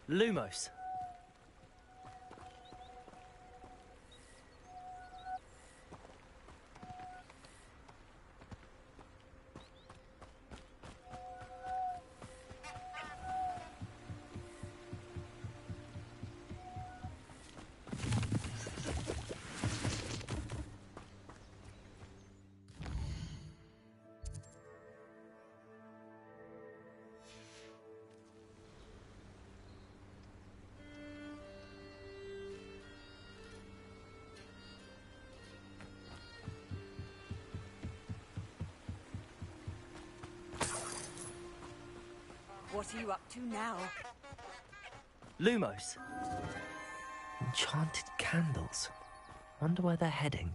Lumos. What are you up to now? Lumos. Enchanted candles. Wonder where they're heading.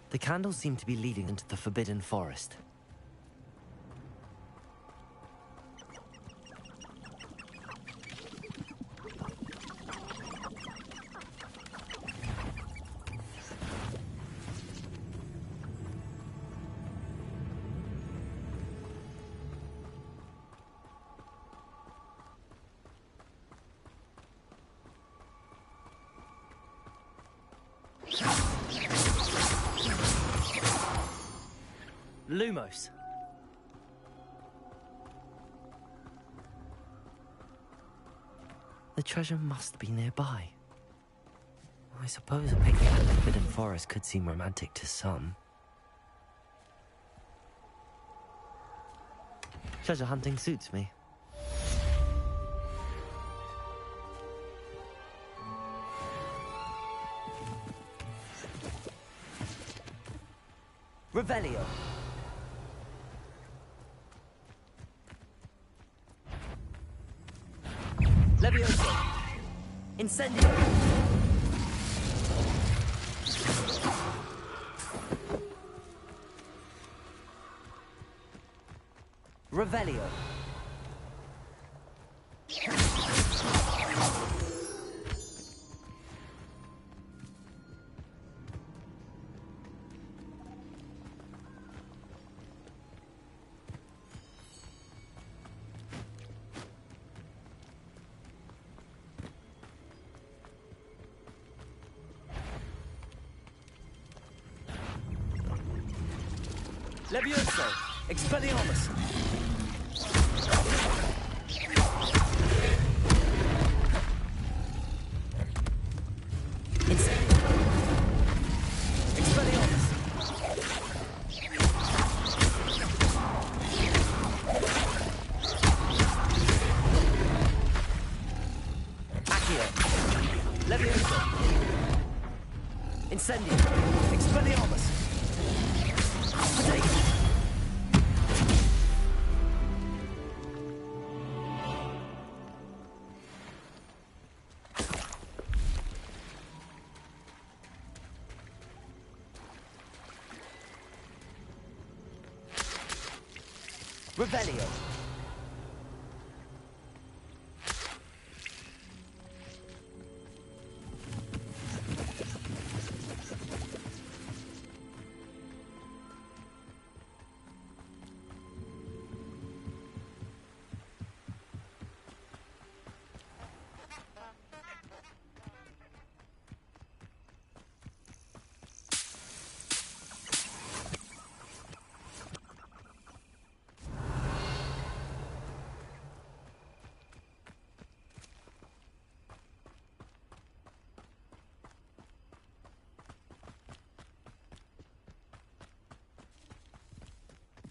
The candles seem to be leading into the Forbidden Forest. Lumos. The treasure must be nearby. I suppose a picnic at the Forbidden Forest could seem romantic to some. Treasure hunting suits me. Revelio. Levioso. Incendio. Revelio. Levioso. Expelliarmus. Incendio. Expelliarmus. Accio. Levioso. Incendio. Expelliarmus. Potato. Revelio.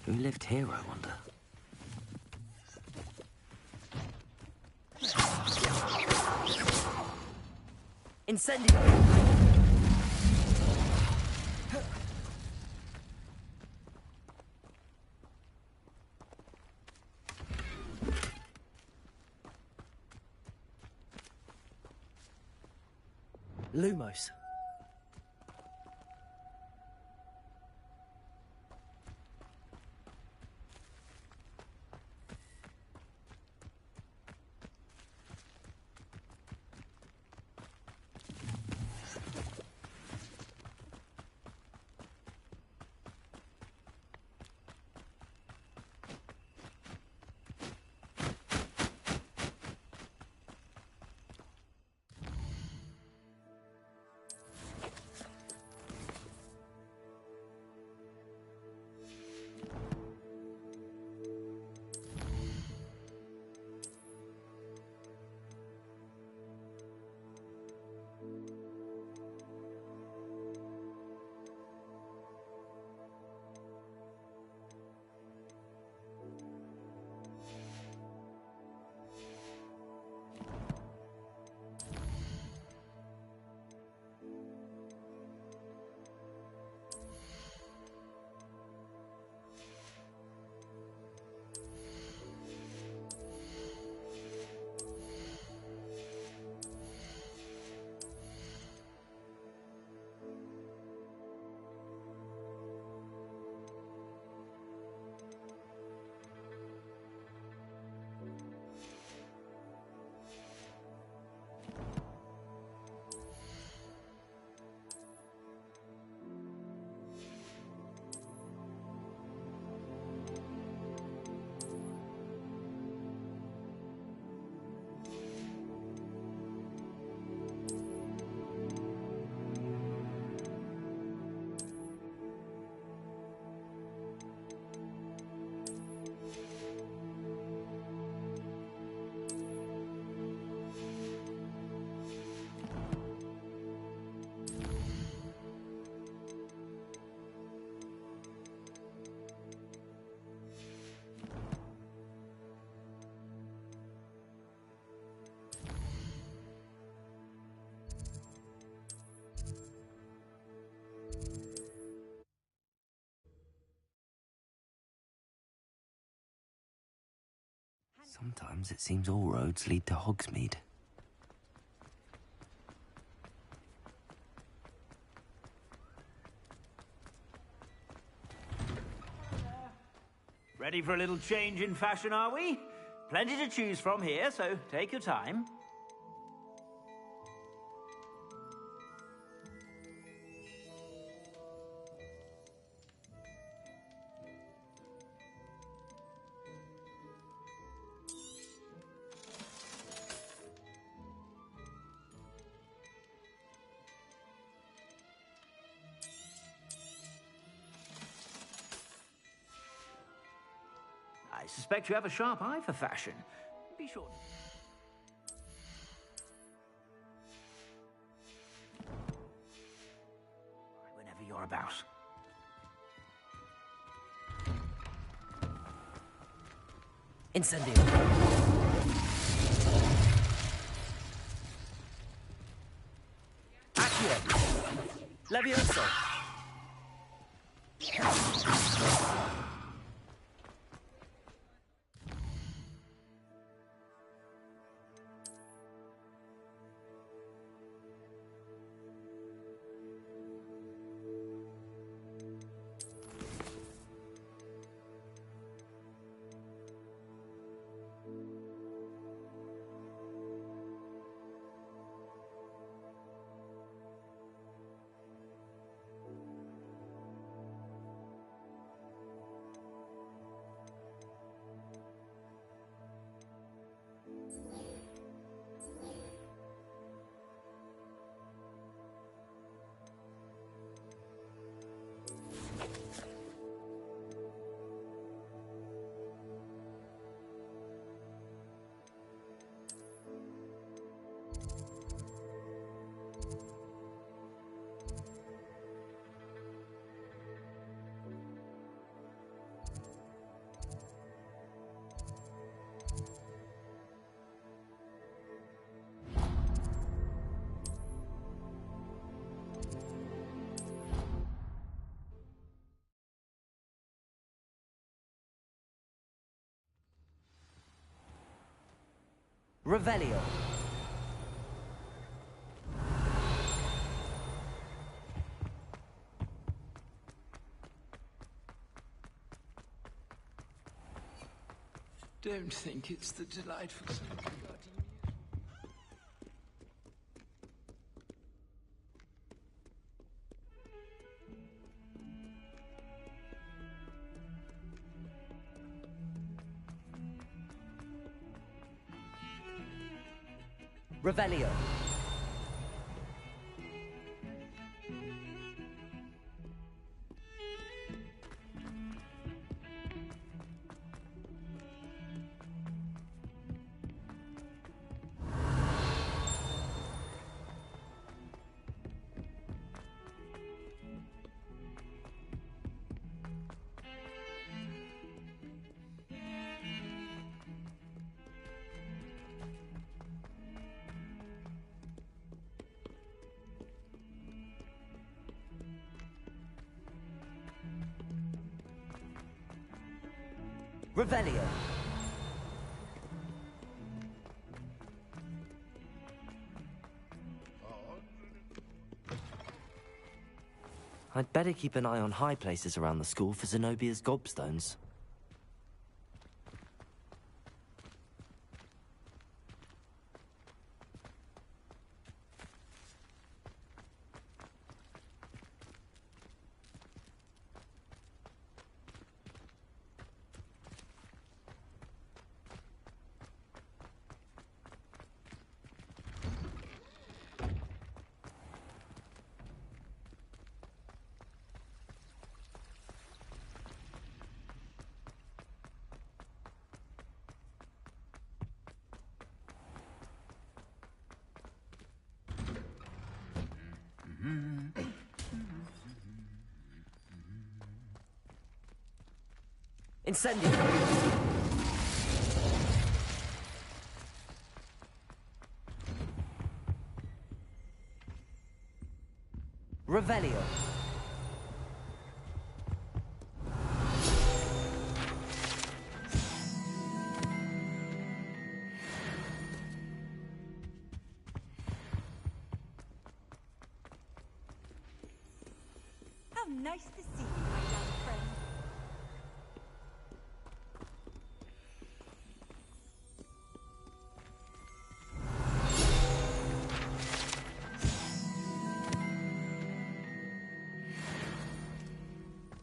Who lived here, I wonder? Incendio. Lumos. Sometimes it seems all roads lead to Hogsmeade. Ready for a little change in fashion, are we? Plenty to choose from here, so take your time. I suspect you have a sharp eye for fashion. Be sure. Whenever you're about. Incendio. Accio. Levioso. Revelio. Don't think it's the delightful sound. Revelio. Revelio. I'd better keep an eye on high places around the school for Zenobia's gobstones. Incendio. Revelio. Nice to see you, my young friend.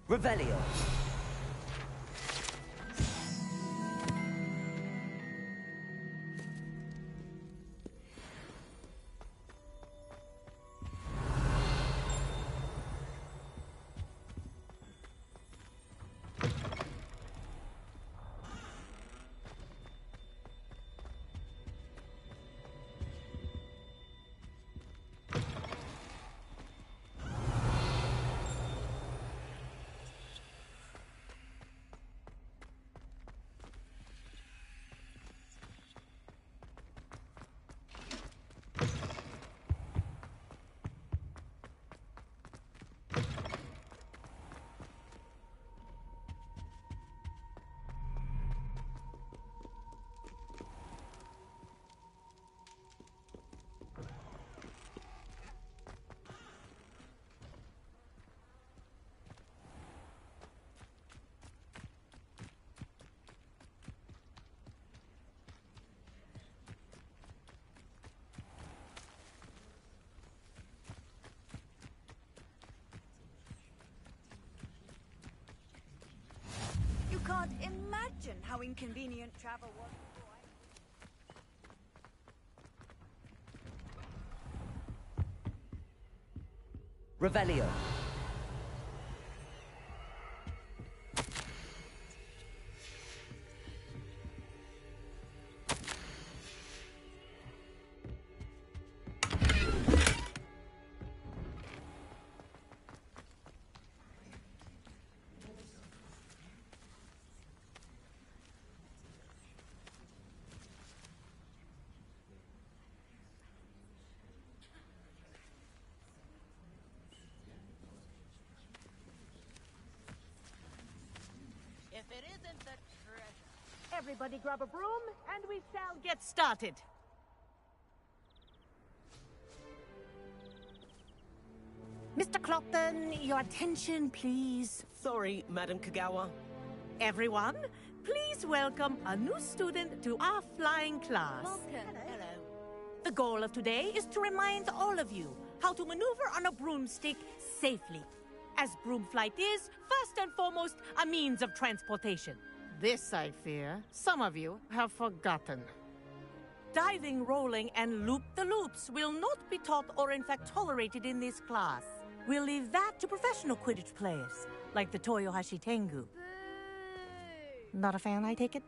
Revelio. You can't imagine how inconvenient travel was before Revelio. If it isn't the treasure. Everybody grab a broom, and we shall get started. Mr. Clopton, your attention, please. Sorry, Madam Kagawa. Everyone, please welcome a new student to our flying class. Hello. The goal of today is to remind all of you how to maneuver on a broomstick safely, as broom flight is, first and foremost, a means of transportation. This, I fear, some of you have forgotten. Diving, rolling, and loop-the-loops will not be taught or in fact tolerated in this class. We'll leave that to professional Quidditch players, like the Toyohashi Tengu. Not a fan, I take it?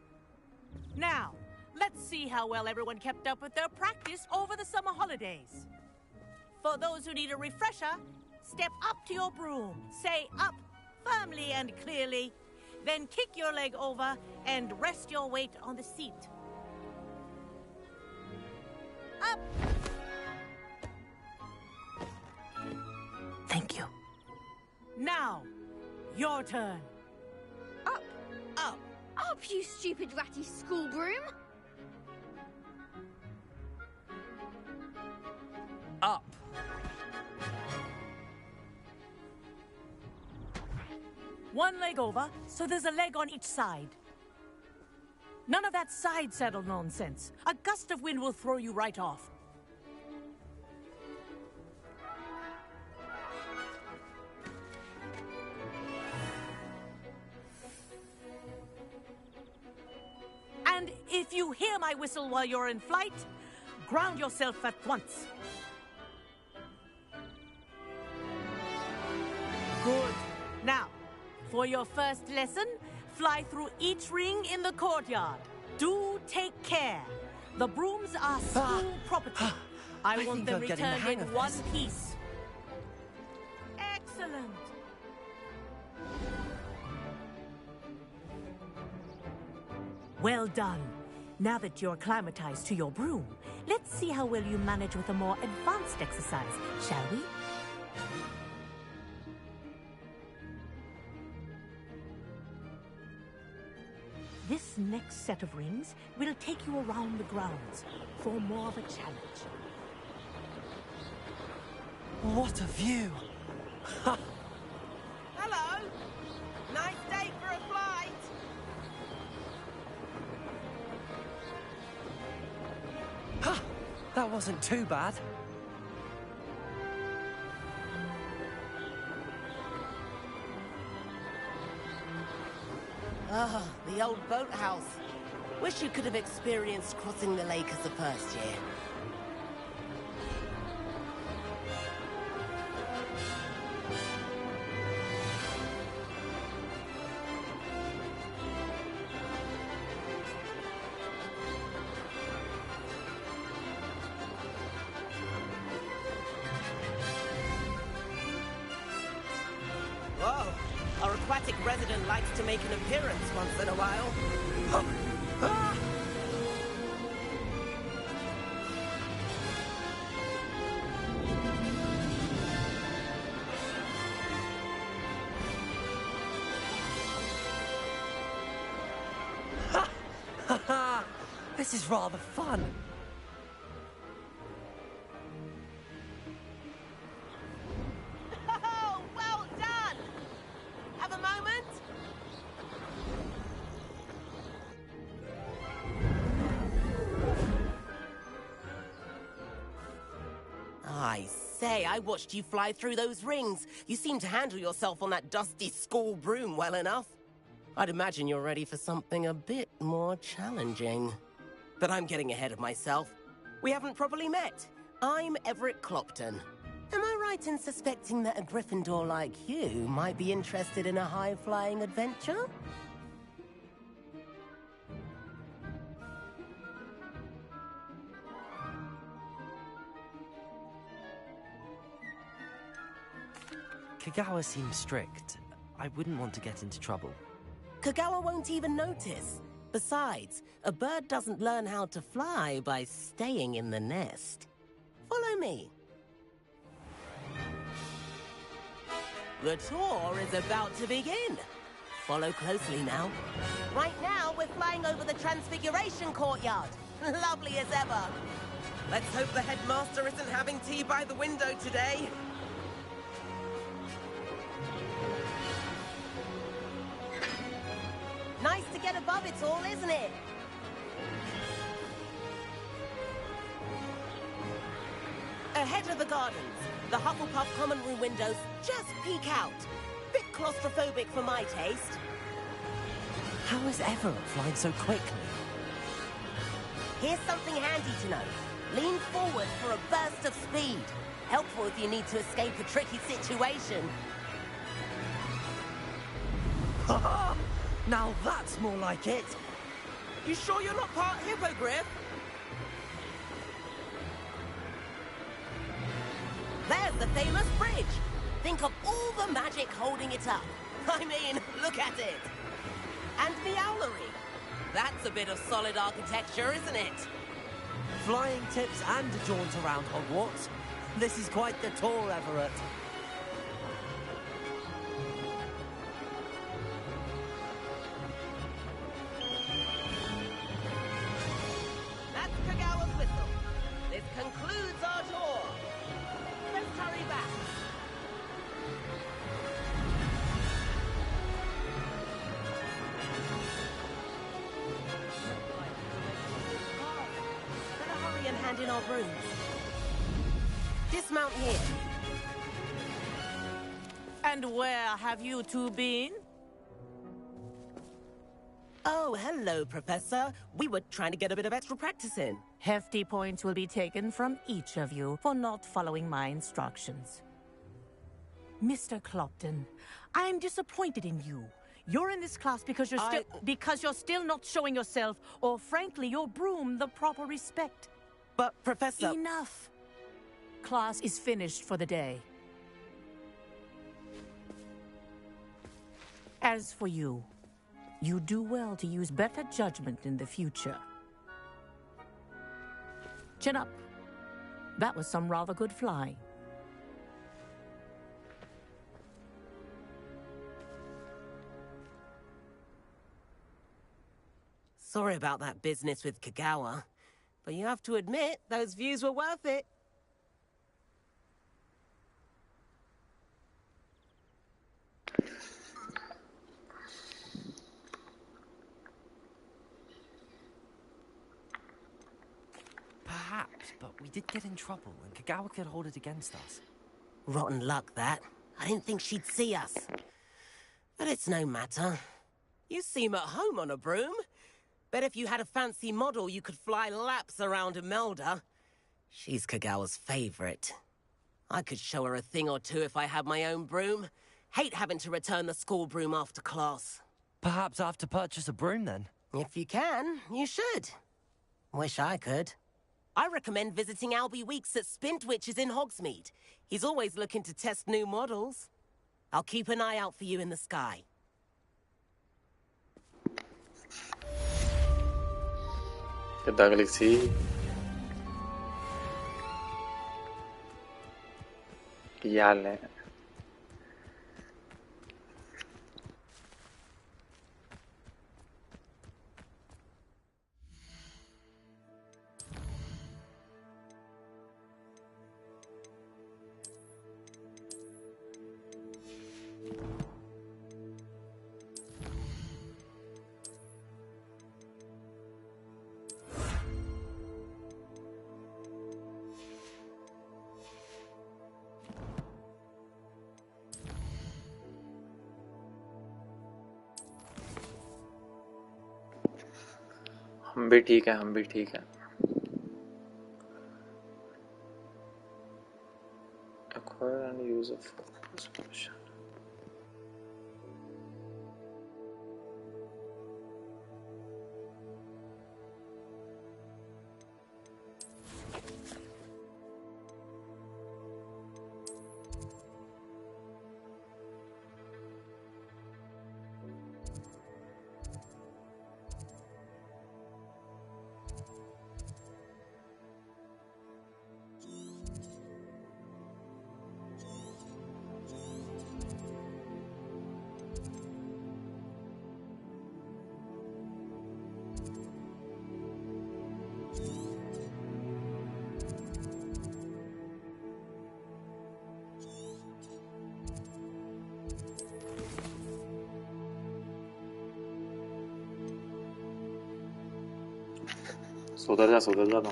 Now, let's see how well everyone kept up with their practice over the summer holidays. For those who need a refresher, step up to your broom, say up firmly and clearly, then kick your leg over and rest your weight on the seat. Up! Thank you. Now, your turn. Up! Up! Up, you stupid ratty school broom! Up. One leg over, so there's a leg on each side. None of that side saddle nonsense. A gust of wind will throw you right off. And if you hear my whistle while you're in flight, ground yourself at once. Good. Now, for your first lesson, fly through each ring in the courtyard. Do take care. The brooms are school property. I want think them I'm getting the returned hang in of one this. piece. Excellent. Well done. Now that you're acclimatized to your broom, let's see how well you manage with a more advanced exercise, shall we? This next set of rings will take you around the grounds for more of a challenge. What a view! That wasn't too bad. Ah, the old boathouse. Wish you could have experienced crossing the lake as the first year. Whoa! Our aquatic resident likes to make an appearance once in a while. Ah! This is rather fun. Oh, well done! Have a moment? I say, I watched you fly through those rings. You seem to handle yourself on that dusty school broom well enough. I'd imagine you're ready for something a bit more challenging. But I'm getting ahead of myself. We haven't properly met. I'm Everett Clopton. Am I right in suspecting that a Gryffindor like you might be interested in a high-flying adventure? Kagawa seems strict. I wouldn't want to get into trouble. Kagawa won't even notice. Besides, a bird doesn't learn how to fly by staying in the nest. Follow me. The tour is about to begin. Follow closely now. Right now, we're flying over the Transfiguration Courtyard. Lovely as ever. Let's hope the headmaster isn't having tea by the window today. Nice to get above it all, isn't it? Ahead of the gardens, the Hufflepuff common room windows just peek out. Bit claustrophobic for my taste. How is Everett flying so quickly? Here's something handy to know. Lean forward for a burst of speed. Helpful if you need to escape a tricky situation. Now that's more like it. You sure you're not part hippogriff? There's the famous bridge. Think of all the magic holding it up. I mean, look at it. And the owlery. That's a bit of solid architecture, isn't it? Flying tips and a jaunt around Hogwarts. This is quite the tour, Everett. That's Kagawa's whistle. This concludes our tour. Let's hurry back. Better hurry and hand in our brooms. Dismount here. And where have you two been? Oh, hello, Professor. We were trying to get a bit of extra practice in. Hefty points will be taken from each of you for not following my instructions. Mr. Clopton, I'm disappointed in you. You're in this class because you're still not showing yourself, or frankly, your broom the proper respect. But, Professor... Enough. Class is finished for the day. As for you, you do well to use better judgment in the future. Chin up. That was some rather good flying. Sorry about that business with Kagawa, but you have to admit, those views were worth it. Perhaps but we did get in trouble, and Kagawa could hold it against us. Rotten luck, that. I didn't think she'd see us. But it's no matter. You seem at home on a broom. Bet if you had a fancy model, you could fly laps around Imelda. She's Kagawa's favorite. I could show her a thing or two if I had my own broom. Hate having to return the school broom after class. Perhaps I have to purchase a broom, then? If you can, you should. Wish I could. I recommend visiting Albie Weeks at Spintwitches in Hogsmeade. He's always looking to test new models. I'll keep an eye out for you in the sky. ¿Qué tal, Clxy? ¿Qué हाल है? हम भी ठीक है acquire and use a focus version. सुधर जा तो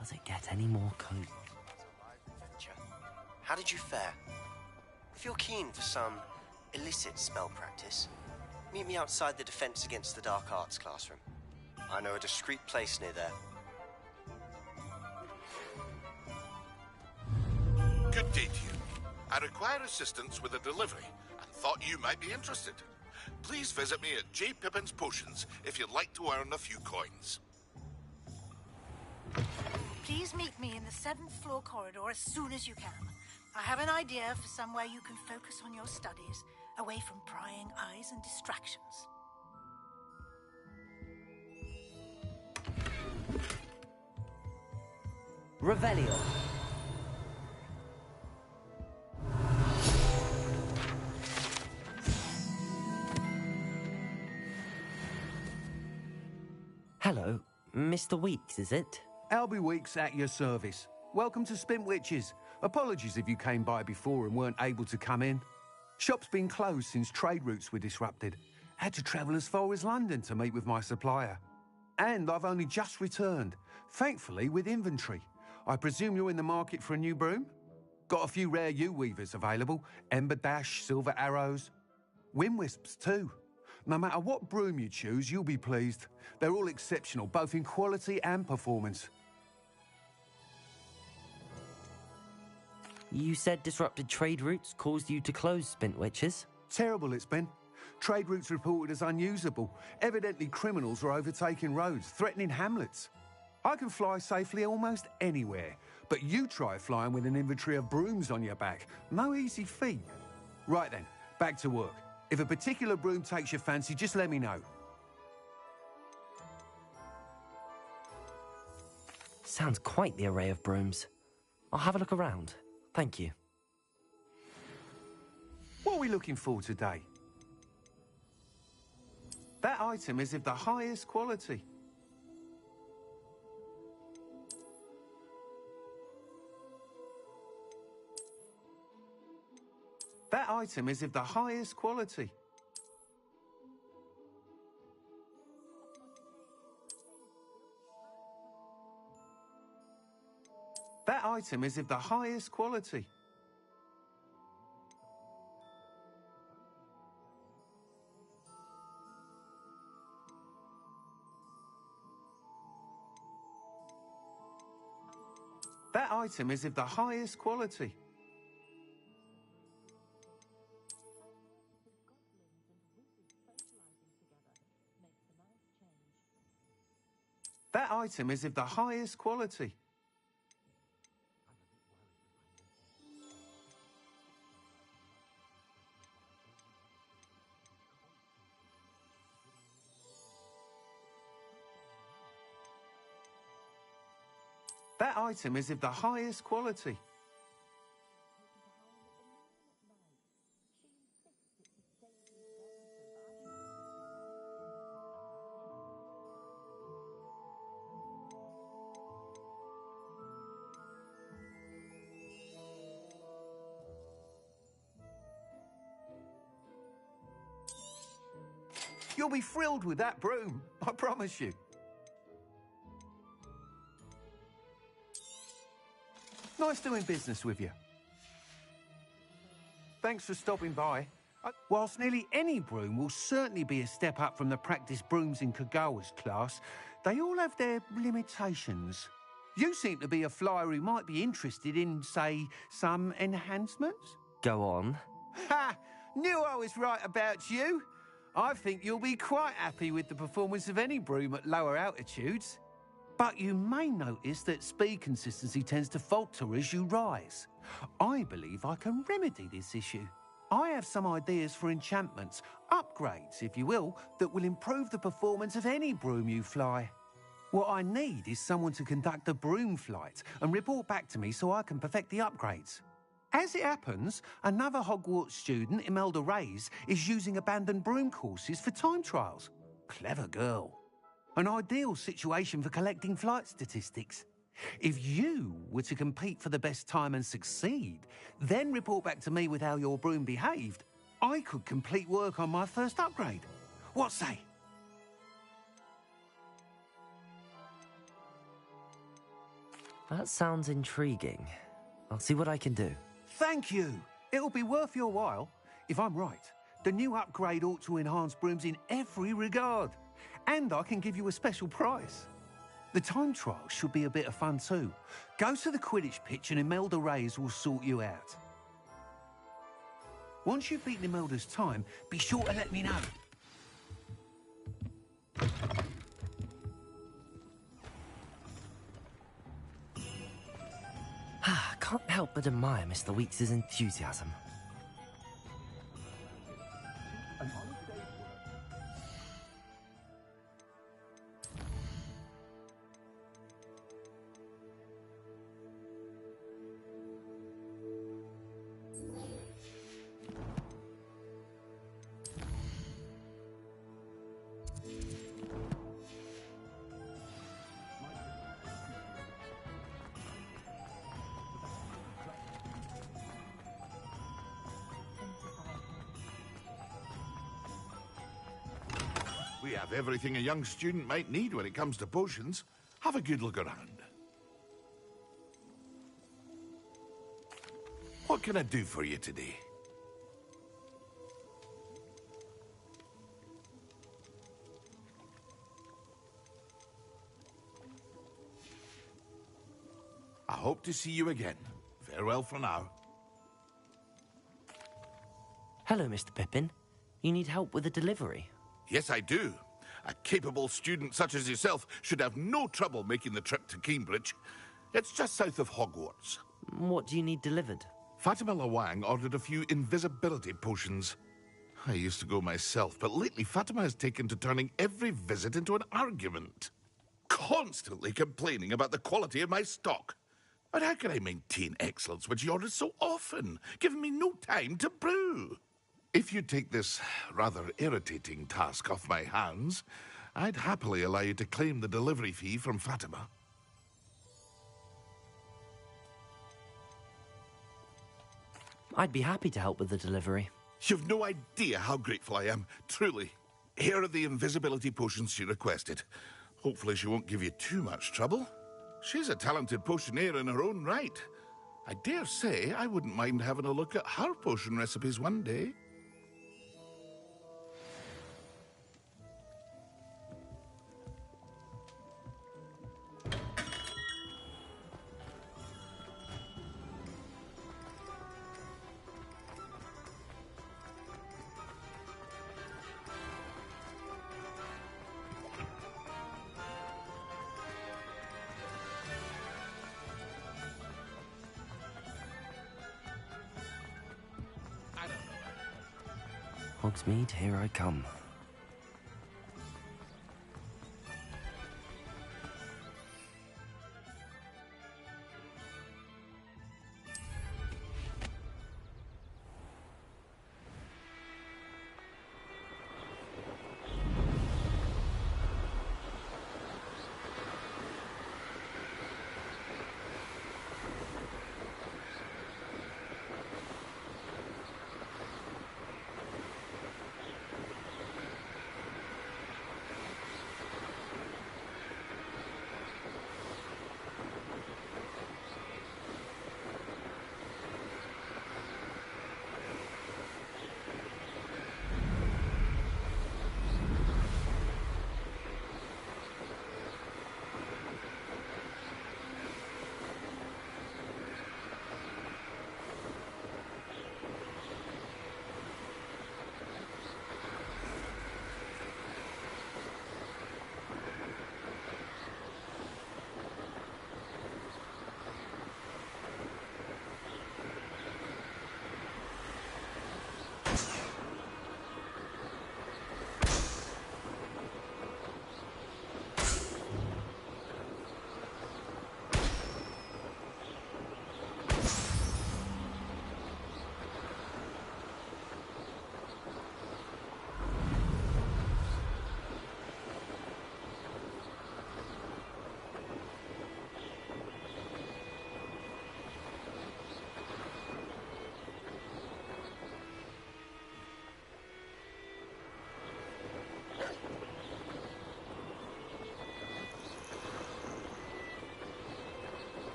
Does it get any more cozy? How did you fare? If you're keen for some illicit spell practice, meet me outside the Defense Against the Dark Arts classroom. I know a discreet place near there. Good day to you. I require assistance with a delivery and thought you might be interested. Please visit me at J. Pippin's Potions if you'd like to earn a few coins. Please meet me in the 7th floor corridor as soon as you can. I have an idea for somewhere you can focus on your studies, away from prying eyes and distractions. Revelio. Hello, Mr. Weeks, is it? Albie Weeks at your service. Welcome to Spintwitches. Apologies if you came by before and weren't able to come in. Shop's been closed since trade routes were disrupted. Had to travel as far as London to meet with my supplier. And I've only just returned, thankfully with inventory. I presume you're in the market for a new broom? Got a few rare U-weavers available, Ember Dash, Silver Arrows. Wind Wisps too. No matter what broom you choose, you'll be pleased. They're all exceptional, both in quality and performance. You said disrupted trade routes caused you to close Spintwitches? Terrible it's been. Trade routes reported as unusable. Evidently criminals are overtaking roads, threatening hamlets. I can fly safely almost anywhere, but you try flying with an inventory of brooms on your back. No easy feat. Right then, back to work. If a particular broom takes your fancy, just let me know. Sounds quite the array of brooms. I'll have a look around. Thank you. What are we looking for today? That item is of the highest quality. That item is of the highest quality. That item is of the highest quality. That item is of the highest quality. That item is of the highest quality. That item is of the highest quality. You'll be thrilled with that broom, I promise you. Nice doing business with you. Thanks for stopping by. Whilst nearly any broom will certainly be a step up from the practice brooms in Kagawa's class, they all have their limitations. You seem to be a flyer who might be interested in, say, some enhancements? Go on. Ha! Knew I was right about you. I think you'll be quite happy with the performance of any broom at lower altitudes. But you may notice that speed consistency tends to falter as you rise. I believe I can remedy this issue. I have some ideas for enchantments, upgrades, if you will, that will improve the performance of any broom you fly. What I need is someone to conduct a broom flight and report back to me so I can perfect the upgrades. As it happens, another Hogwarts student, Imelda Reyes, is using abandoned broom courses for time trials. Clever girl. An ideal situation for collecting flight statistics. If you were to compete for the best time and succeed, then report back to me with how your broom behaved, I could complete work on my first upgrade. What say? That sounds intriguing. I'll see what I can do. Thank you. It'll be worth your while. If I'm right, the new upgrade ought to enhance brooms in every regard. And I can give you a special price. The time trial should be a bit of fun too. Go to the Quidditch pitch and Imelda Reyes will sort you out. Once you've beaten Imelda's time, be sure to let me know. Can't help but admire Mr. Weeks' enthusiasm. We have everything a young student might need when it comes to potions. Have a good look around. What can I do for you today? I hope to see you again. Farewell for now. Hello, Mr. Pippin. You need help with a delivery? Yes, I do. A capable student such as yourself should have no trouble making the trip to Cambridge. It's just south of Hogwarts. What do you need delivered? Fatima Lawang ordered a few invisibility potions. I used to go myself, but lately Fatima has taken to turning every visit into an argument. constantly complaining about the quality of my stock. But how can I maintain excellence when she orders so often, giving me no time to brew? If you take this rather irritating task off my hands, I'd happily allow you to claim the delivery fee from Fatima. I'd be happy to help with the delivery. You've no idea how grateful I am, truly. Here are the invisibility potions she requested. Hopefully she won't give you too much trouble. She's a talented potioneer in her own right. I dare say I wouldn't mind having a look at her potion recipes one day. Hogsmeade, here I come.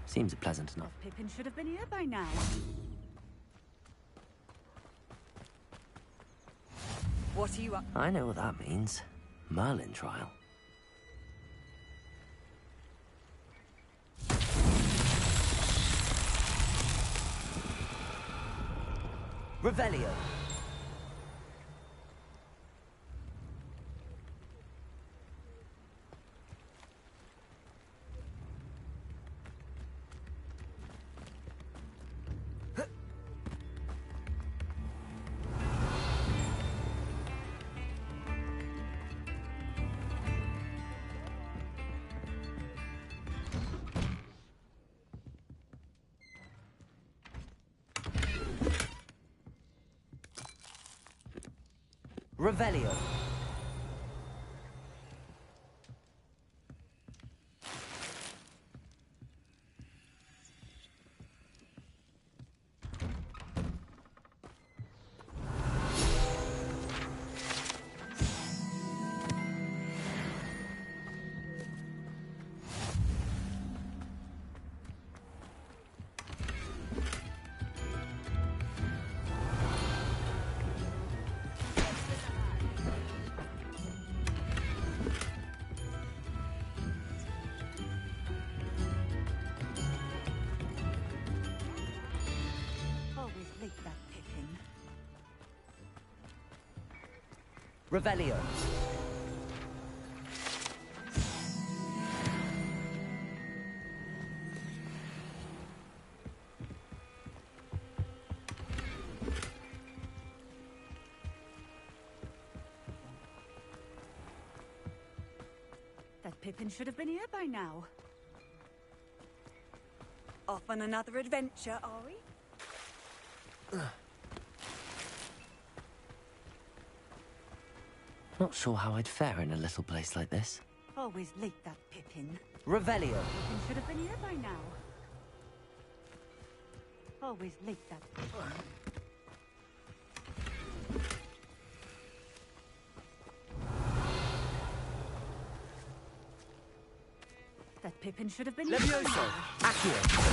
Seems pleasant enough. Pippin should have been here by now. What are you up? I know what that means. Merlin trial. Revelio. Revelio. leak that Pippin. Revelio. That Pippin should have been here by now. Off on another adventure, are we? Not sure how I'd fare in a little place like this. Always leak that Pippin. Revelio. Pippin should have been here by now. Always leak that Pippin. That Pippin should have been here by Levioso. now. Accio.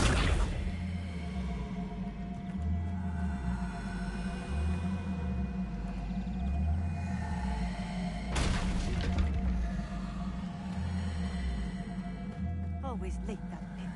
Always leak that Pippin.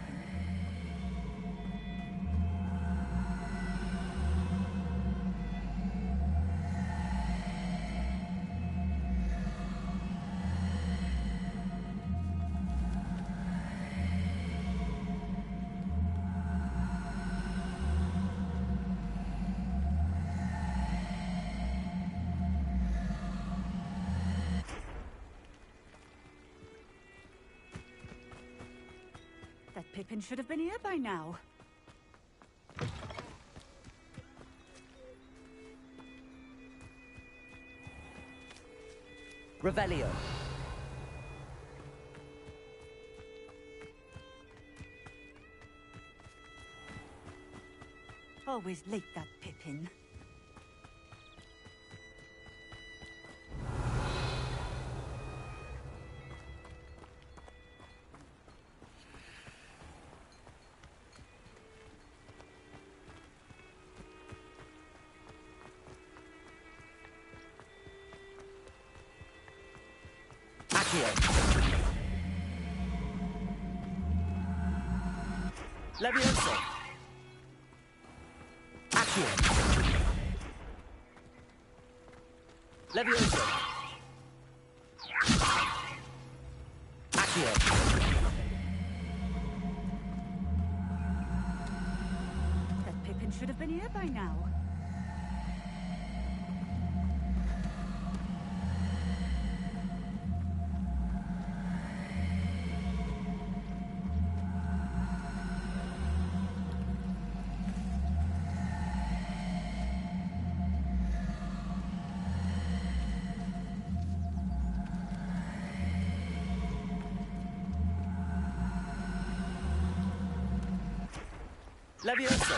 That Pippin should have been here by now. Revelio. Always leak that Pippin. Levioso. Accio. Levioso. Accio. That Pippin should have been here by now. Levioso.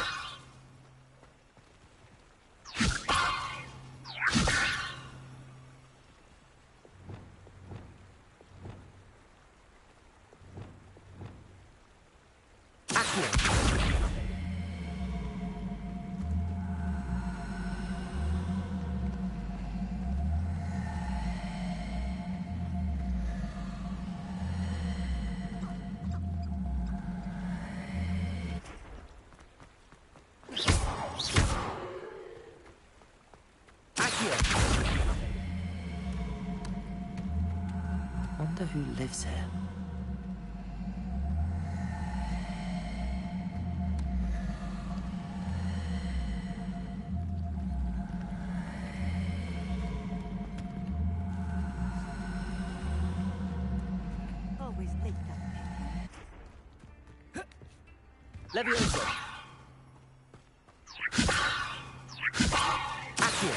Wonder who lives here. Always leak that Pippin. Levioso. Accio.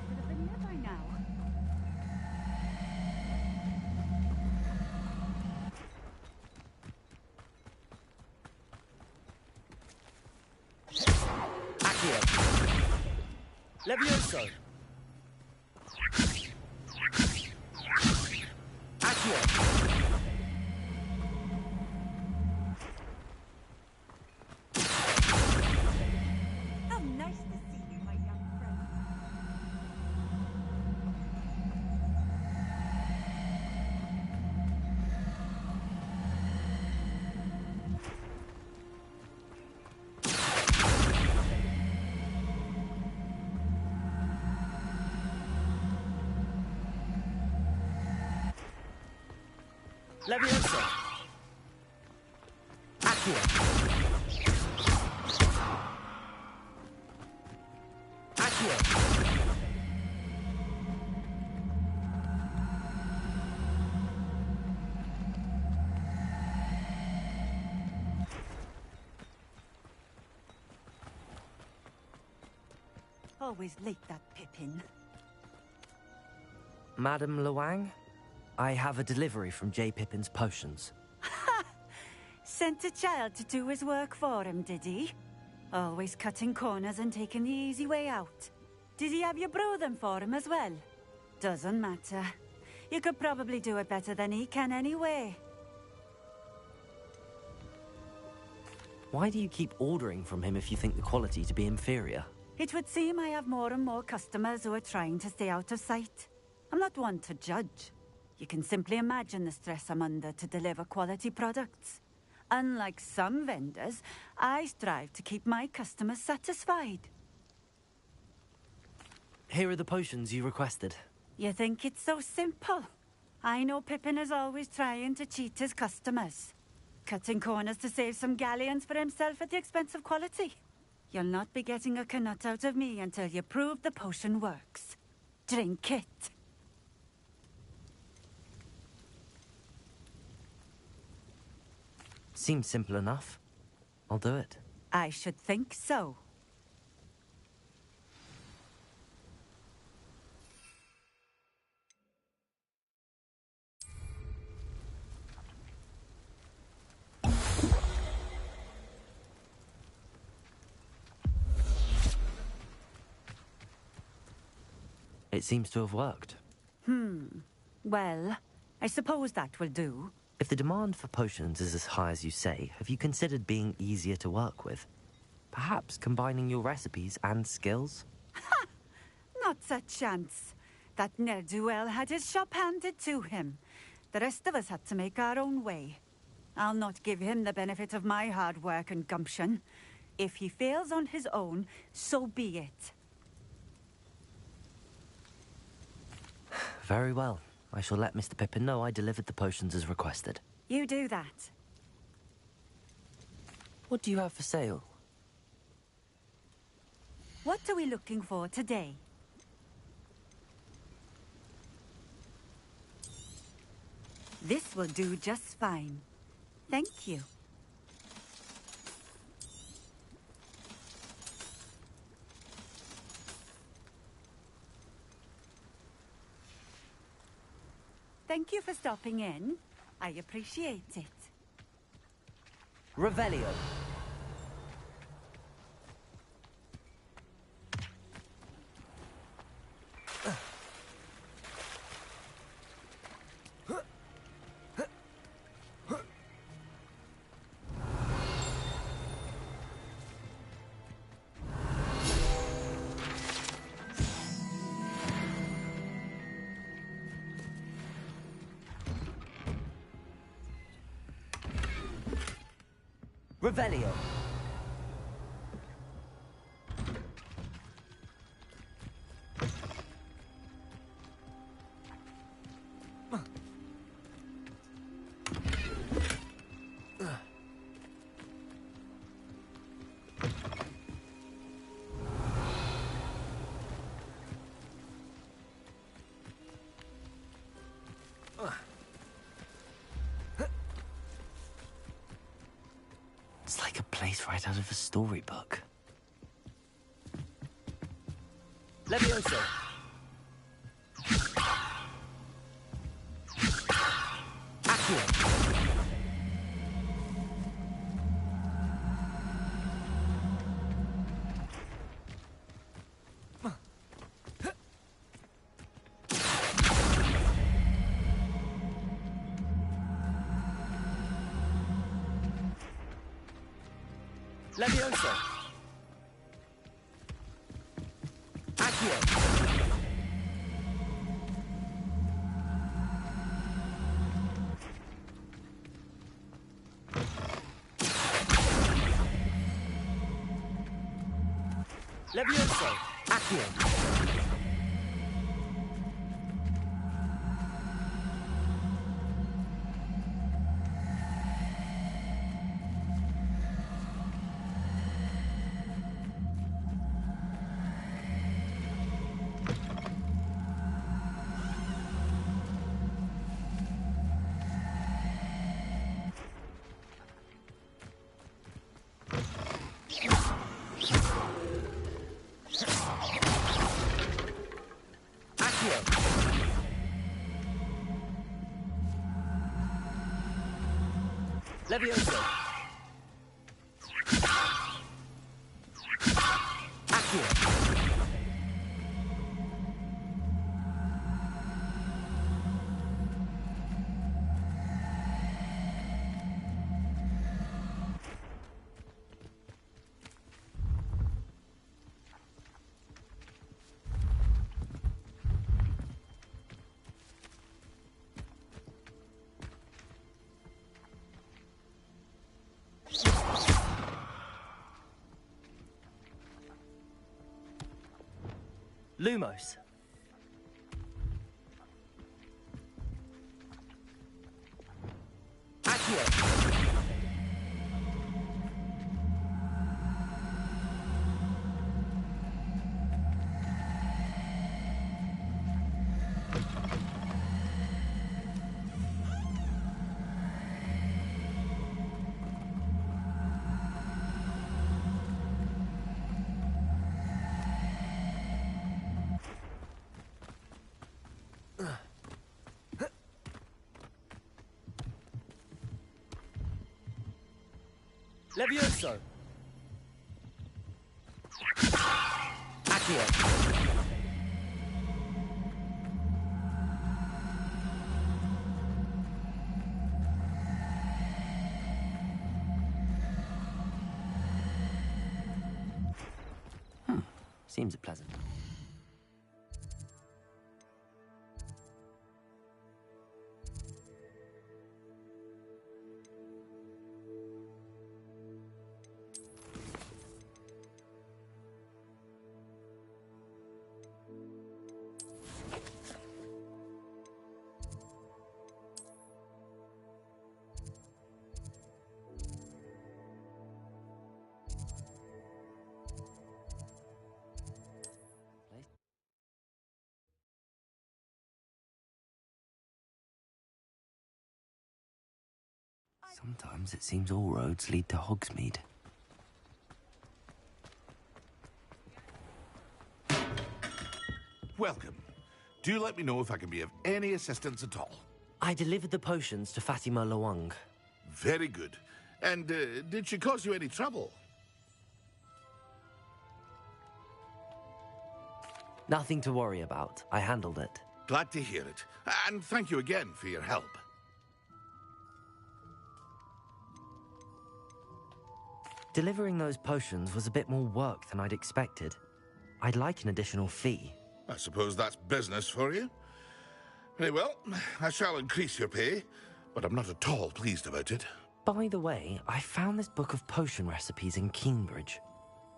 Should have been here by now. Accio. Levioso. Accio. How nice to see you, my young friend. Levioso. Accio. Accio. Always late, that Pippin. Madam Luang, I have a delivery from J. Pippin's Potions. Ha! Sent a child to do his work for him, did he? Always cutting corners and taking the easy way out. Did he have you brew them for him as well? Doesn't matter. You could probably do it better than he can anyway. Why do you keep ordering from him if you think the quality to be inferior? It would seem I have more and more customers who are trying to stay out of sight. I'm not one to judge. You can simply imagine the stress I'm under to deliver quality products. Unlike some vendors, I strive to keep my customers satisfied. Here are the potions you requested. You think it's so simple? I know Pippin is always trying to cheat his customers. Cutting corners to save some galleons for himself at the expense of quality. You'll not be getting a canut out of me until you prove the potion works. Drink it. Seems simple enough. I'll do it. I should think so. It seems to have worked. Well, I suppose that will do. If the demand for potions is as high as you say, have you considered being easier to work with? Perhaps combining your recipes and skills? Ha! Not a chance. That ne'er-do-well had his shop handed to him. The rest of us had to make our own way. I'll not give him the benefit of my hard work and gumption. If he fails on his own, so be it. Very well. I shall let Mr. Pippin know I delivered the potions as requested. You do that. What do you have for sale? What are we looking for today? This will do just fine. Thank you. Thank you for stopping in. I appreciate it. Revelio. Revelio. It's like a place right out of a storybook. Levioso. Accio. Levioso. Accio. Levioso. Accio. Levioso. Accio. Lumos. Accio. Levioso. Accio. Seems pleasant. Sometimes it seems all roads lead to Hogsmeade. Welcome. Do let me know if I can be of any assistance at all. I delivered the potions to Fatima Lawang. Very good. And did she cause you any trouble? Nothing to worry about. I handled it. Glad to hear it. And thank you again for your help. Delivering those potions was a bit more work than I'd expected. I'd like an additional fee. I suppose that's business for you. Very well, I shall increase your pay, but I'm not at all pleased about it. By the way, I found this book of potion recipes in Cambridge.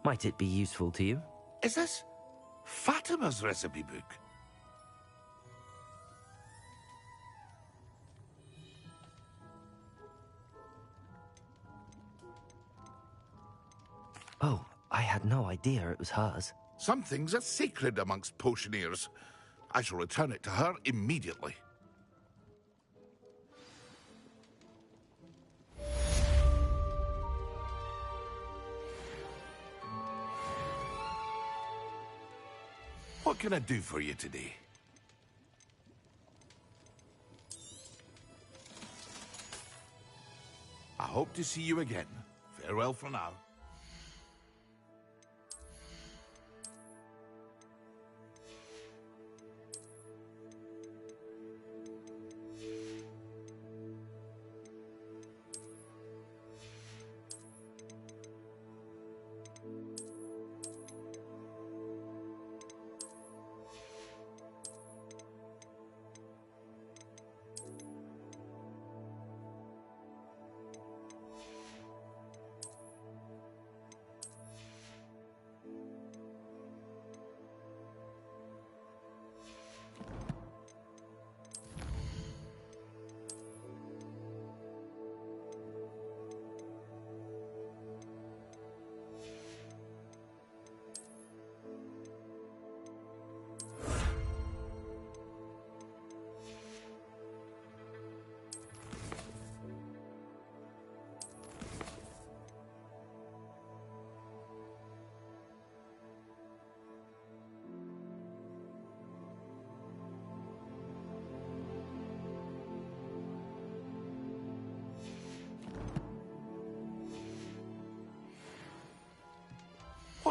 Might it be useful to you? Is this Fatima's recipe book? Oh, I had no idea it was hers. Some things are sacred amongst potioneers. I shall return it to her immediately. What can I do for you today? I hope to see you again. Farewell for now.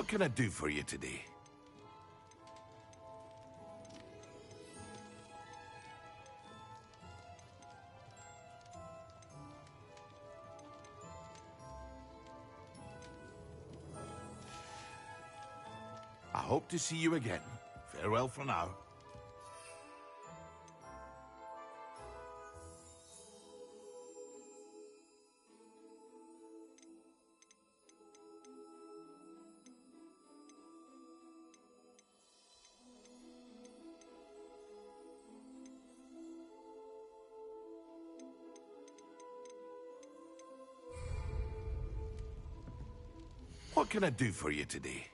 What can I do for you today? I hope to see you again. Farewell for now. What can I do for you today?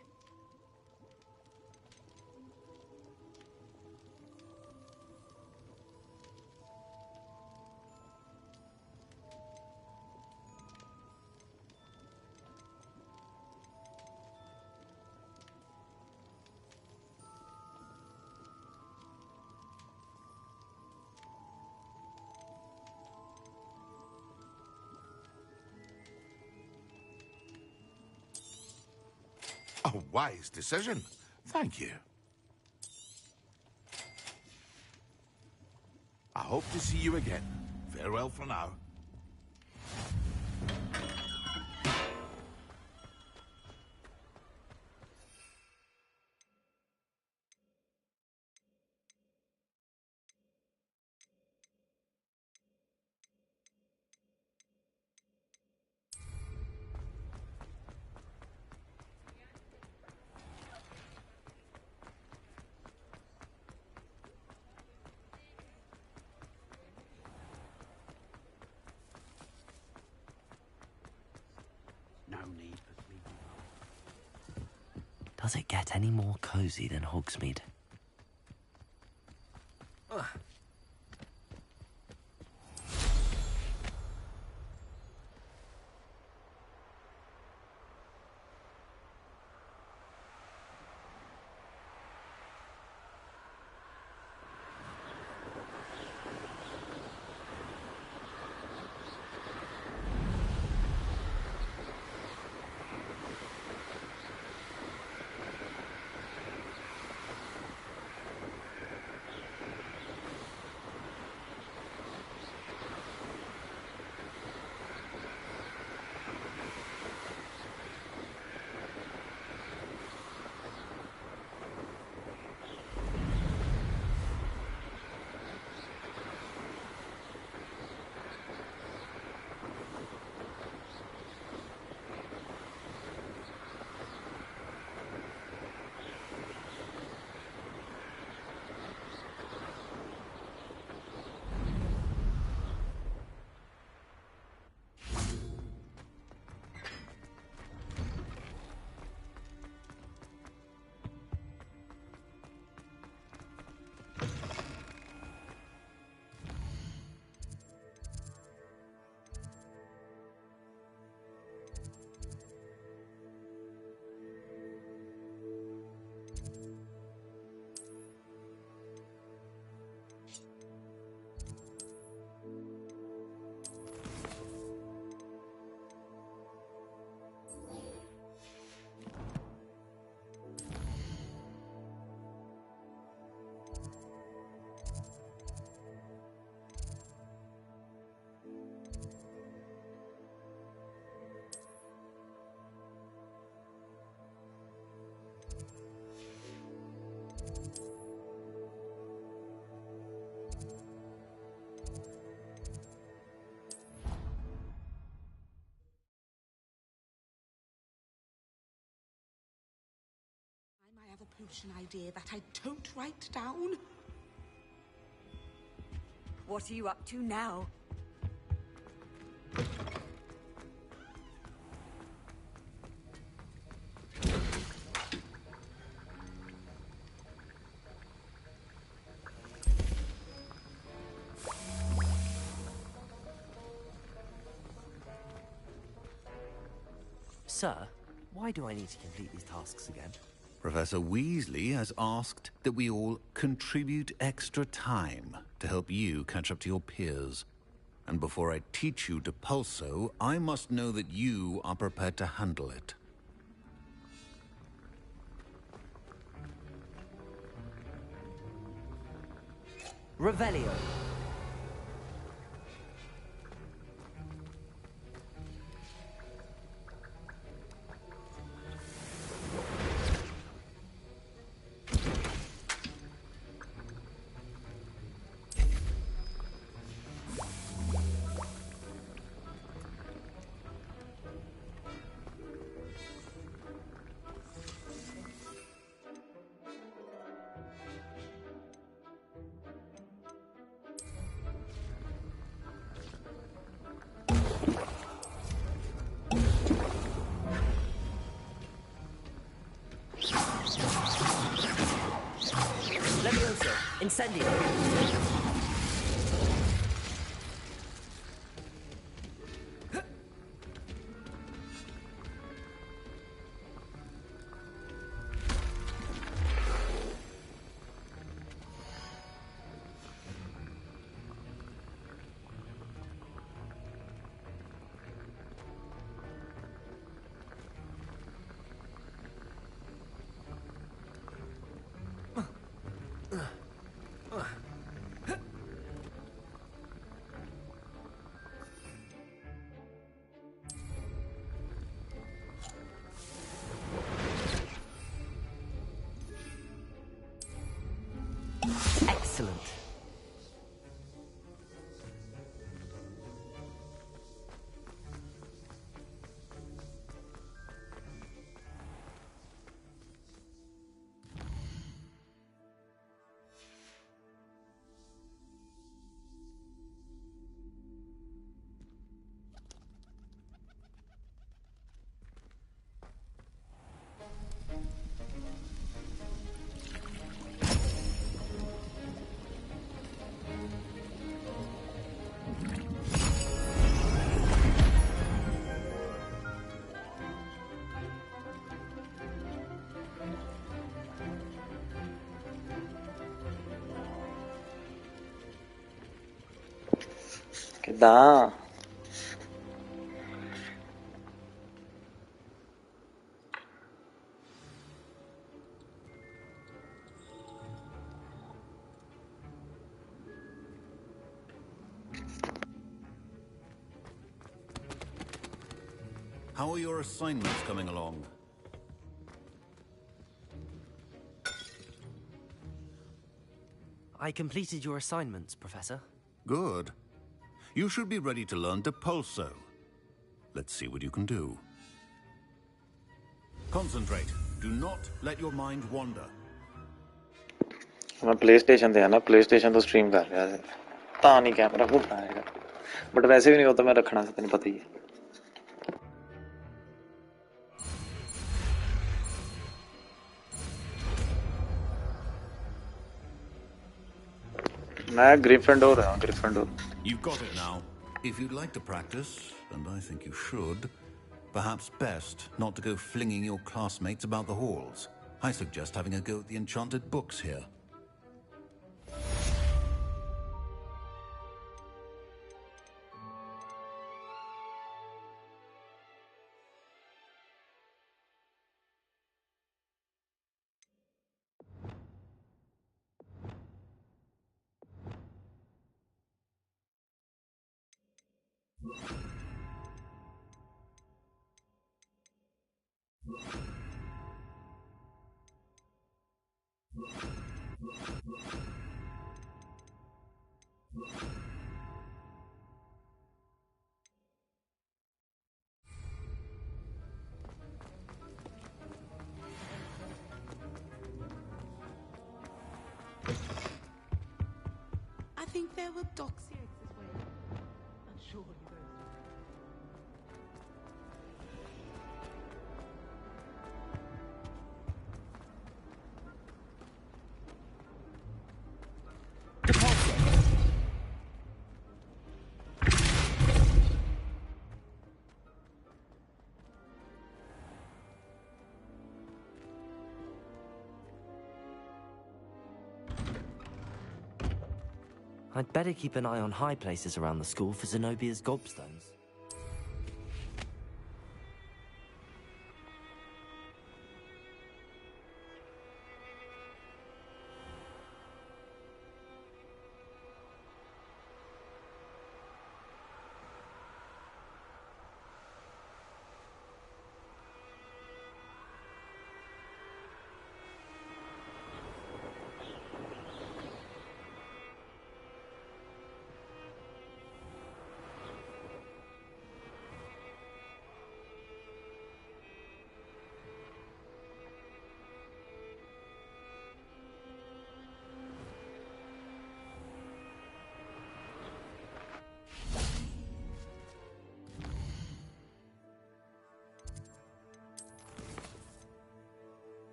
A wise decision. Thank you. I hope to see you again. Farewell for now. Does it get any more cozy than Hogsmeade? I have a potion idea that I don't write down. What are you up to now? Sir, why do I need to complete these tasks again? Professor Weasley has asked that we all contribute extra time to help you catch up to your peers. And before I teach you to pulso, I must know that you are prepared to handle it. Revelio. Levioso. Incendio. Excellent. ਕਿੱਦਾਂ How are your assignments coming along? I completed your assignments, Professor. Good. You should be ready to learn Depulso. Let's see what you can do. Concentrate. Do not let your mind wander. मैं PlayStation ਤੇ ਆ ਨਾ PlayStation ਤੋਂ stream ਕਰ ਰਿਹਾ ਸੀ ਤਾਂ ਨਹੀਂ camera ਘੁੰਮਣਾ ਹੈਗਾ ਬਟ ਵੈਸੇ ਵੀ ਨਹੀਂ ਉਹ ਤਾਂ ਮੈਂ ਰੱਖਣਾ ਸੀ ਤੈਨੂੰ ਪਤਾ ਹੀ ਹੈ मैं Gryffindor ਹਾਂ Gryffindor. You've got it now. If you'd like to practice, and I think you should, perhaps best not to go flinging your classmates about the halls. I suggest having a go at the enchanted books here. I think there were docks here this way. I'm sure you guys. I'd better keep an eye on high places around the school for Zenobia's gobstones.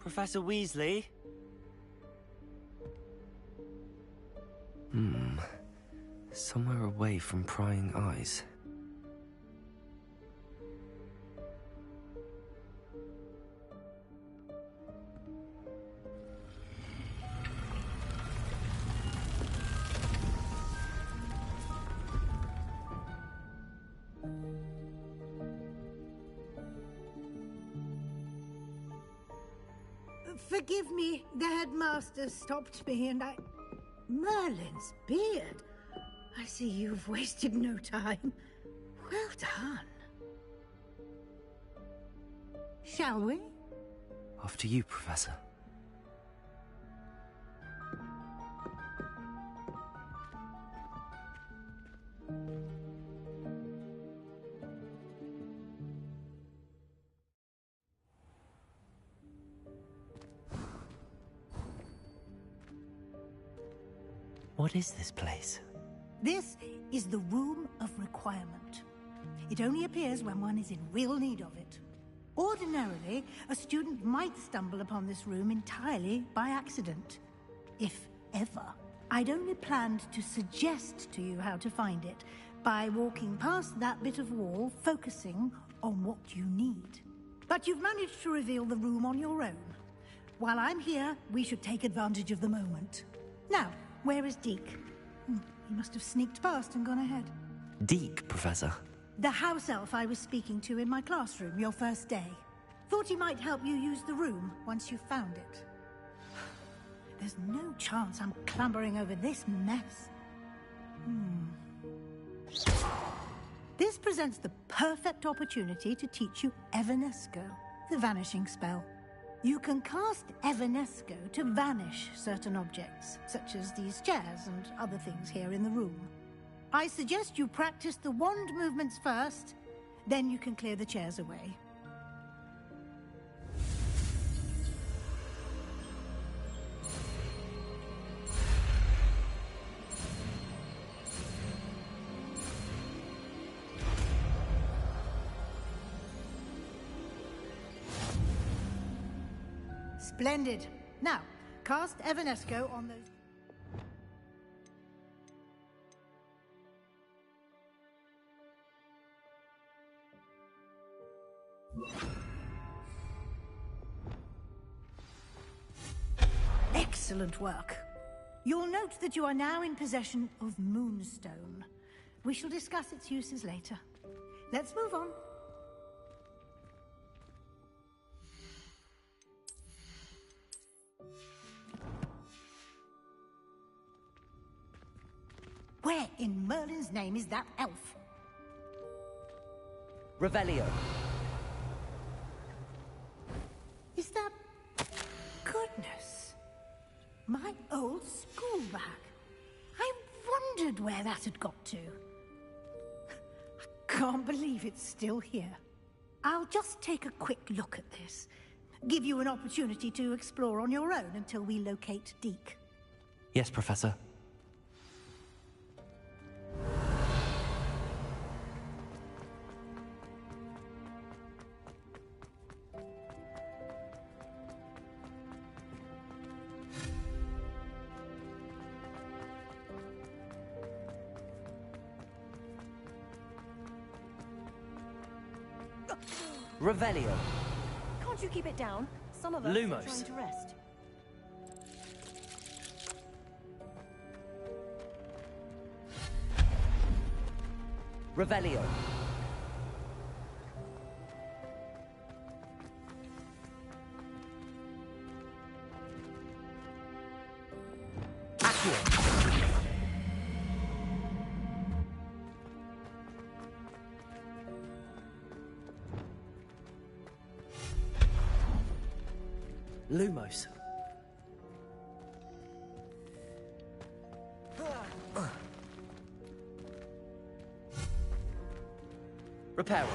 Professor Weasley? Somewhere away from prying eyes. Forgive me, the headmaster stopped me and I... Merlin's beard. I see you've wasted no time. Well done. Shall we? After you, Professor. What is this place? This is the Room of Requirement. It only appears when one is in real need of it. Ordinarily, a student might stumble upon this room entirely by accident. If ever. I'd only planned to suggest to you how to find it by walking past that bit of wall, focusing on what you need. But you've managed to reveal the room on your own. While I'm here, we should take advantage of the moment. Now, where is Deke? He must have sneaked past and gone ahead. Deke, Professor. The house elf I was speaking to in my classroom your first day. Thought he might help you use the room once you found it. There's no chance I'm clambering over this mess. This presents the perfect opportunity to teach you Evanesco, the vanishing spell. You can cast Evanesco to vanish certain objects, such as these chairs and other things here in the room. I suggest you practice the wand movements first, then you can clear the chairs away. Splendid. Now, cast Evanesco on those... Excellent work. You'll note that you are now in possession of Moonstone. We shall discuss its uses later. Let's move on. Where in Merlin's name is that elf? Revelio. Is that... Goodness. My old school bag. I wondered where that had got to. I can't believe it's still here. I'll just take a quick look at this. Give you an opportunity to explore on your own until we locate Deke. Yes, Professor. Revelio. Can't you keep it down? Some of us are Lumos. trying to rest. Revelio. Lumos. Reparo.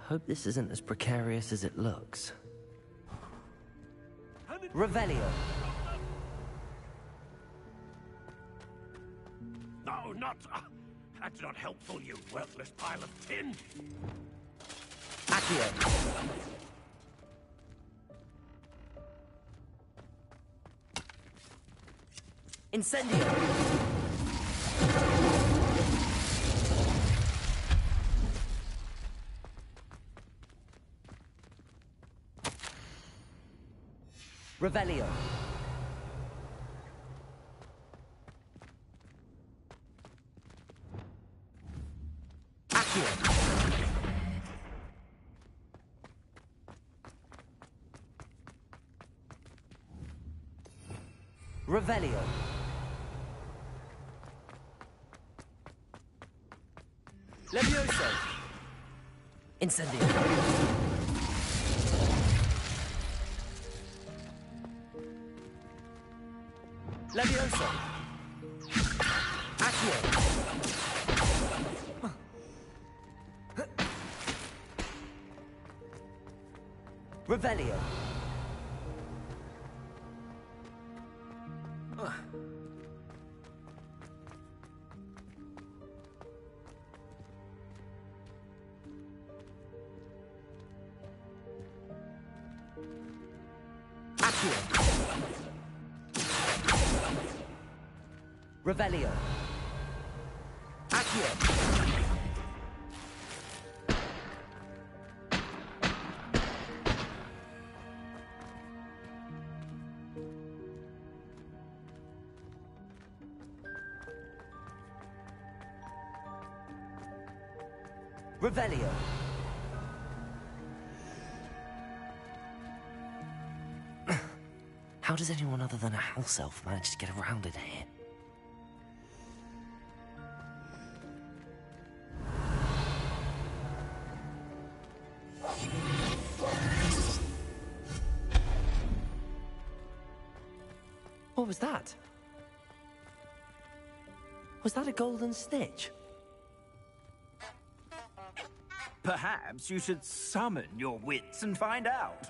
Hope this isn't as precarious as it looks. Revelio. No, not... that's not helpful, you worthless pile of tin. Accio. Incendio. Revelio. Accio. Revelio. Levioso. Incendio. Levioso. Accio. Revelio. Accio. Revelio. Accio. Revelio. How does anyone other than a house elf manage to get around in here? What was that? Was that a golden snitch? Perhaps you should summon your wits and find out.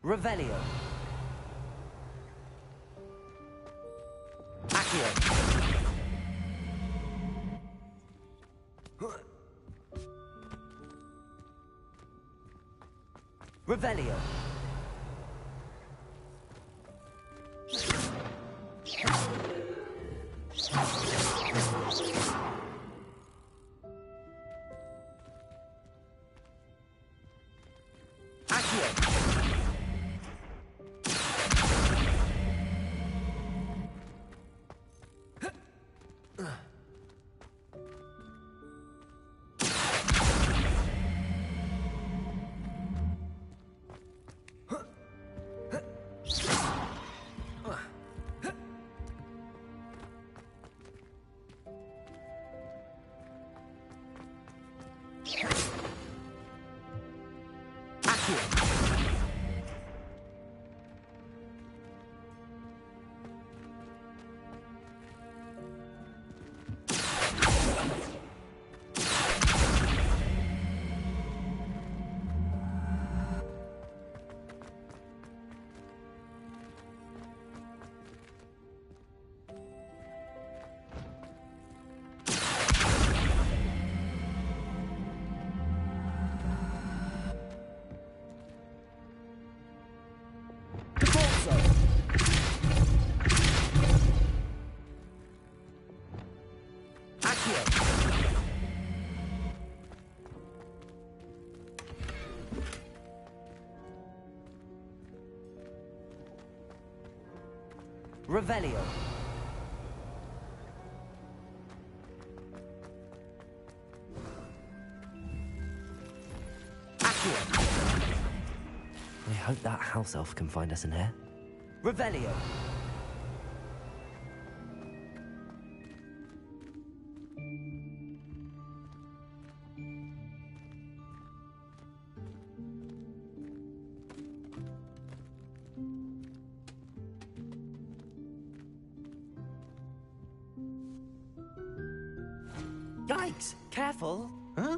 Revelio. Accio. Revelio. Revelio. Accio. I hope that house elf can find us in here. Revelio. Yikes! Careful! Huh?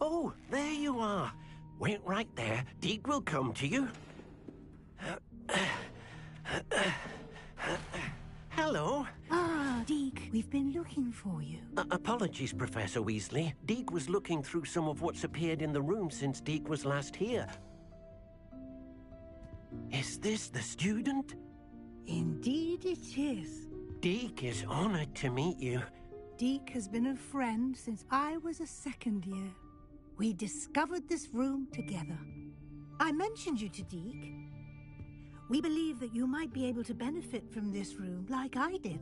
Oh, there you are. Wait right there. Deke will come to you. Hello. Ah, Deke, we've been looking for you. Apologies, Professor Weasley. Deke was looking through some of what's appeared in the room since Deke was last here. Is this the student? Indeed it is. Deke is honored to meet you. Deke has been a friend since I was a second year. We discovered this room together. I mentioned you to Deke. We believe that you might be able to benefit from this room like I did.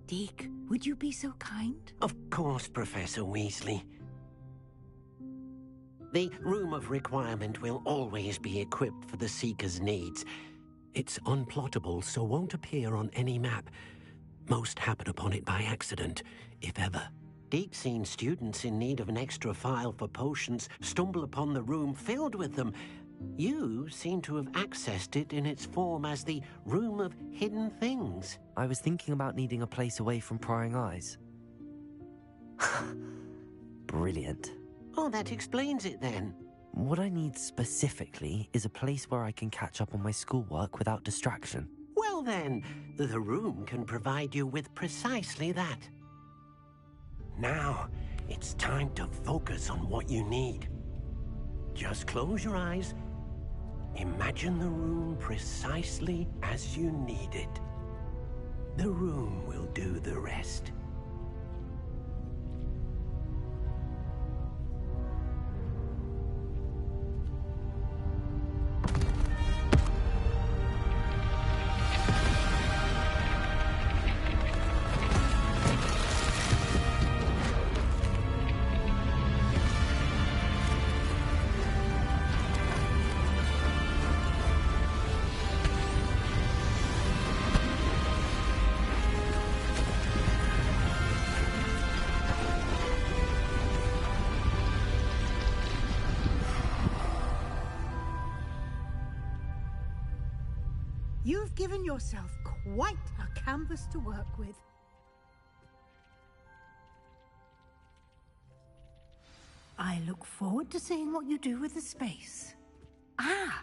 Deke, would you be so kind? Of course, Professor Weasley. The Room of Requirement will always be equipped for the Seeker's needs. It's unplottable, so won't appear on any map. Most happen upon it by accident, if ever. Deke's seen students in need of an extra file for potions stumble upon the room filled with them. You seem to have accessed it in its form as the Room of Hidden Things. I was thinking about needing a place away from prying eyes. Brilliant. Oh, that explains it then. What I need specifically is a place where I can catch up on my schoolwork without distraction. Well then, the room can provide you with precisely that. Now, it's time to focus on what you need. Just close your eyes. Imagine the room precisely as you need it. The room will do the rest. You've given yourself quite a canvas to work with. I look forward to seeing what you do with the space. Ah,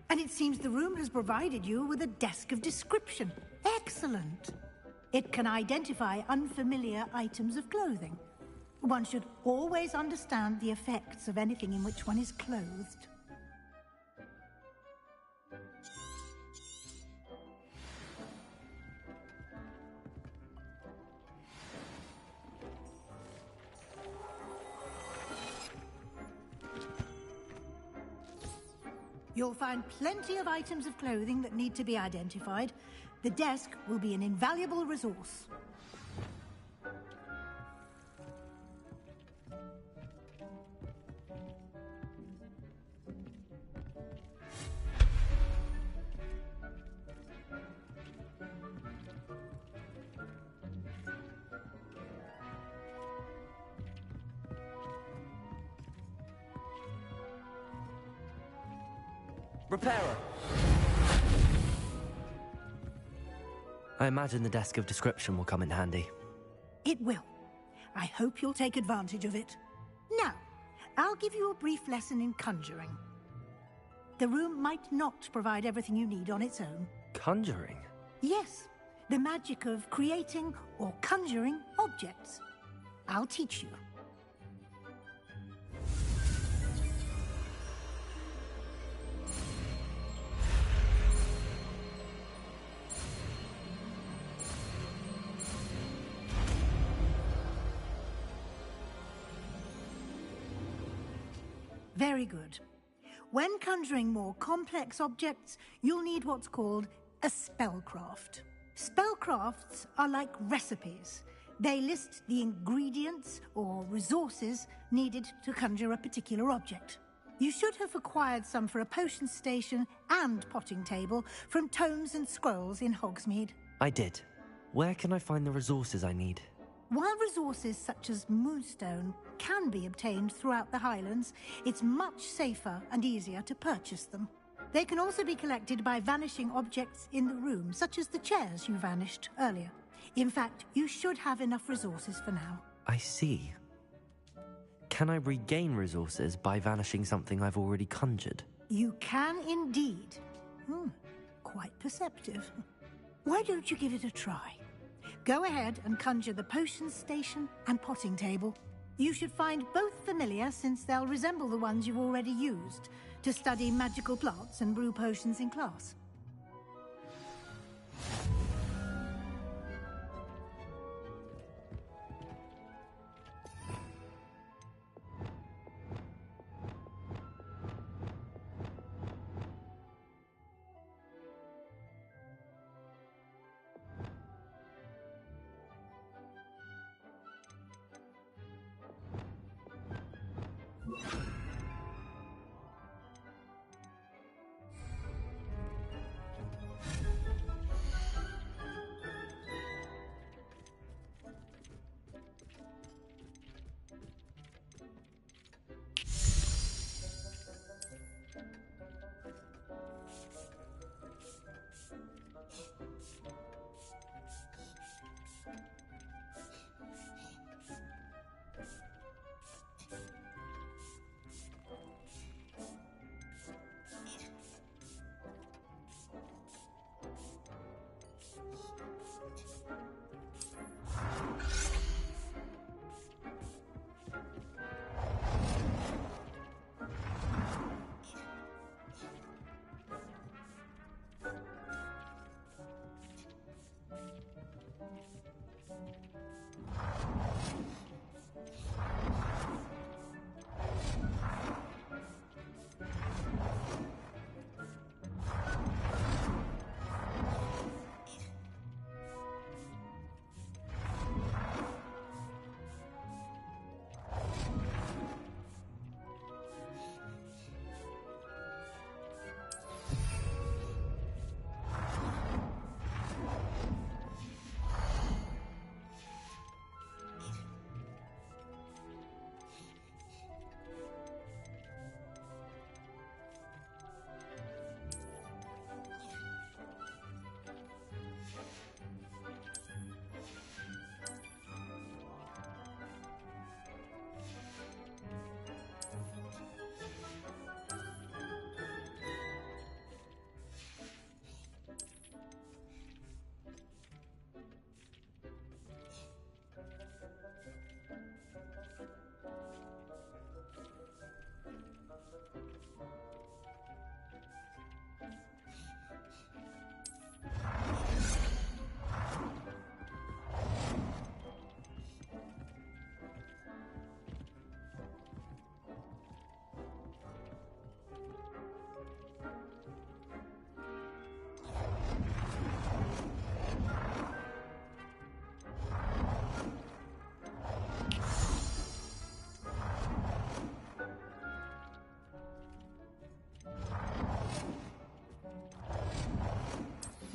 and it seems the room has provided you with a desk of description. Excellent. It can identify unfamiliar items of clothing. One should always understand the effects of anything in which one is clothed. You'll find plenty of items of clothing that need to be identified. The desk will be an invaluable resource. Repairer. I imagine the desk of description will come in handy. It will. I hope you'll take advantage of it. Now, I'll give you a brief lesson in conjuring. The room might not provide everything you need on its own. Conjuring? Yes, the magic of creating or conjuring objects. I'll teach you. Very good. When conjuring more complex objects, you'll need what's called a spellcraft. Spellcrafts are like recipes. They list the ingredients or resources needed to conjure a particular object. You should have acquired some for a potion station and potting table from Tomes and Scrolls in Hogsmeade. I did. Where can I find the resources I need? While resources such as Moonstone can be obtained throughout the Highlands, it's much safer and easier to purchase them. They can also be collected by vanishing objects in the room, such as the chairs you vanished earlier. In fact, you should have enough resources for now. I see. Can I regain resources by vanishing something I've already conjured? You can indeed. Quite perceptive. Why don't you give it a try? Go ahead and conjure the potion station and potting table. You should find both familiar, since they'll resemble the ones you've already used to study magical plants and brew potions in class.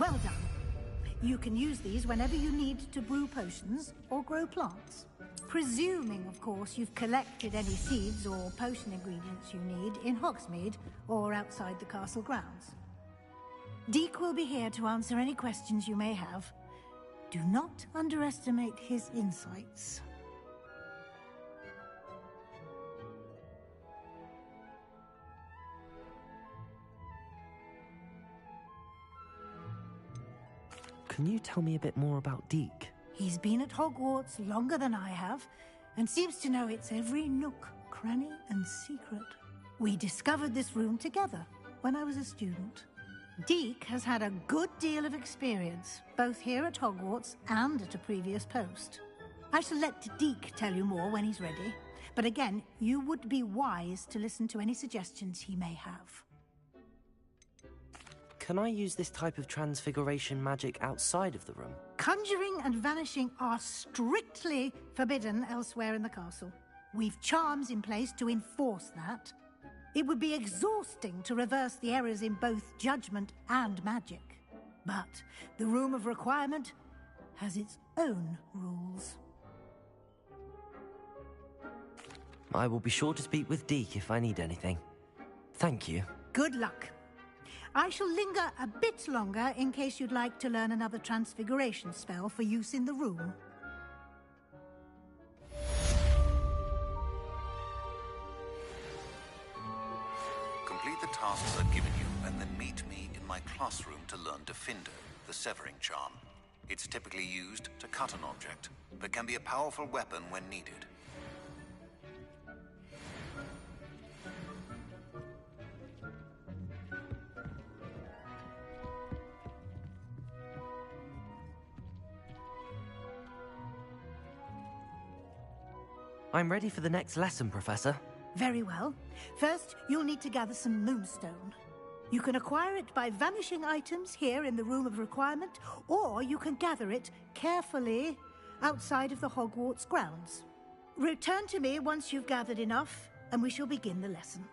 Well done. You can use these whenever you need to brew potions or grow plants. Presuming, of course, you've collected any seeds or potion ingredients you need in Hogsmeade or outside the castle grounds. Deek will be here to answer any questions you may have. Do not underestimate his insights. Can you tell me a bit more about Deek? He's been at Hogwarts longer than I have, and seems to know its every nook, cranny, and secret. We discovered this room together when I was a student. Deek has had a good deal of experience, both here at Hogwarts and at a previous post. I shall let Deek tell you more when he's ready, but again, you would be wise to listen to any suggestions he may have. Can I use this type of transfiguration magic outside of the room? Conjuring and vanishing are strictly forbidden elsewhere in the castle. We've charms in place to enforce that. It would be exhausting to reverse the errors in both judgment and magic. But the Room of Requirement has its own rules. I will be sure to speak with Deke if I need anything. Thank you. Good luck. I shall linger a bit longer in case you'd like to learn another transfiguration spell for use in the room. Complete the tasks I've given you, and then meet me in my classroom to learn Defindo, the severing charm. It's typically used to cut an object, but can be a powerful weapon when needed. I'm ready for the next lesson, Professor. Very well. First, you'll need to gather some moonstone. You can acquire it by vanishing items here in the Room of Requirement, or you can gather it carefully outside of the Hogwarts grounds. Return to me once you've gathered enough, and we shall begin the lesson.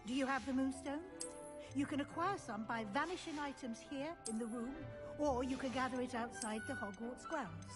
Do you have the moonstone? You can acquire some by vanishing items here in the room, or you can gather it outside the Hogwarts grounds.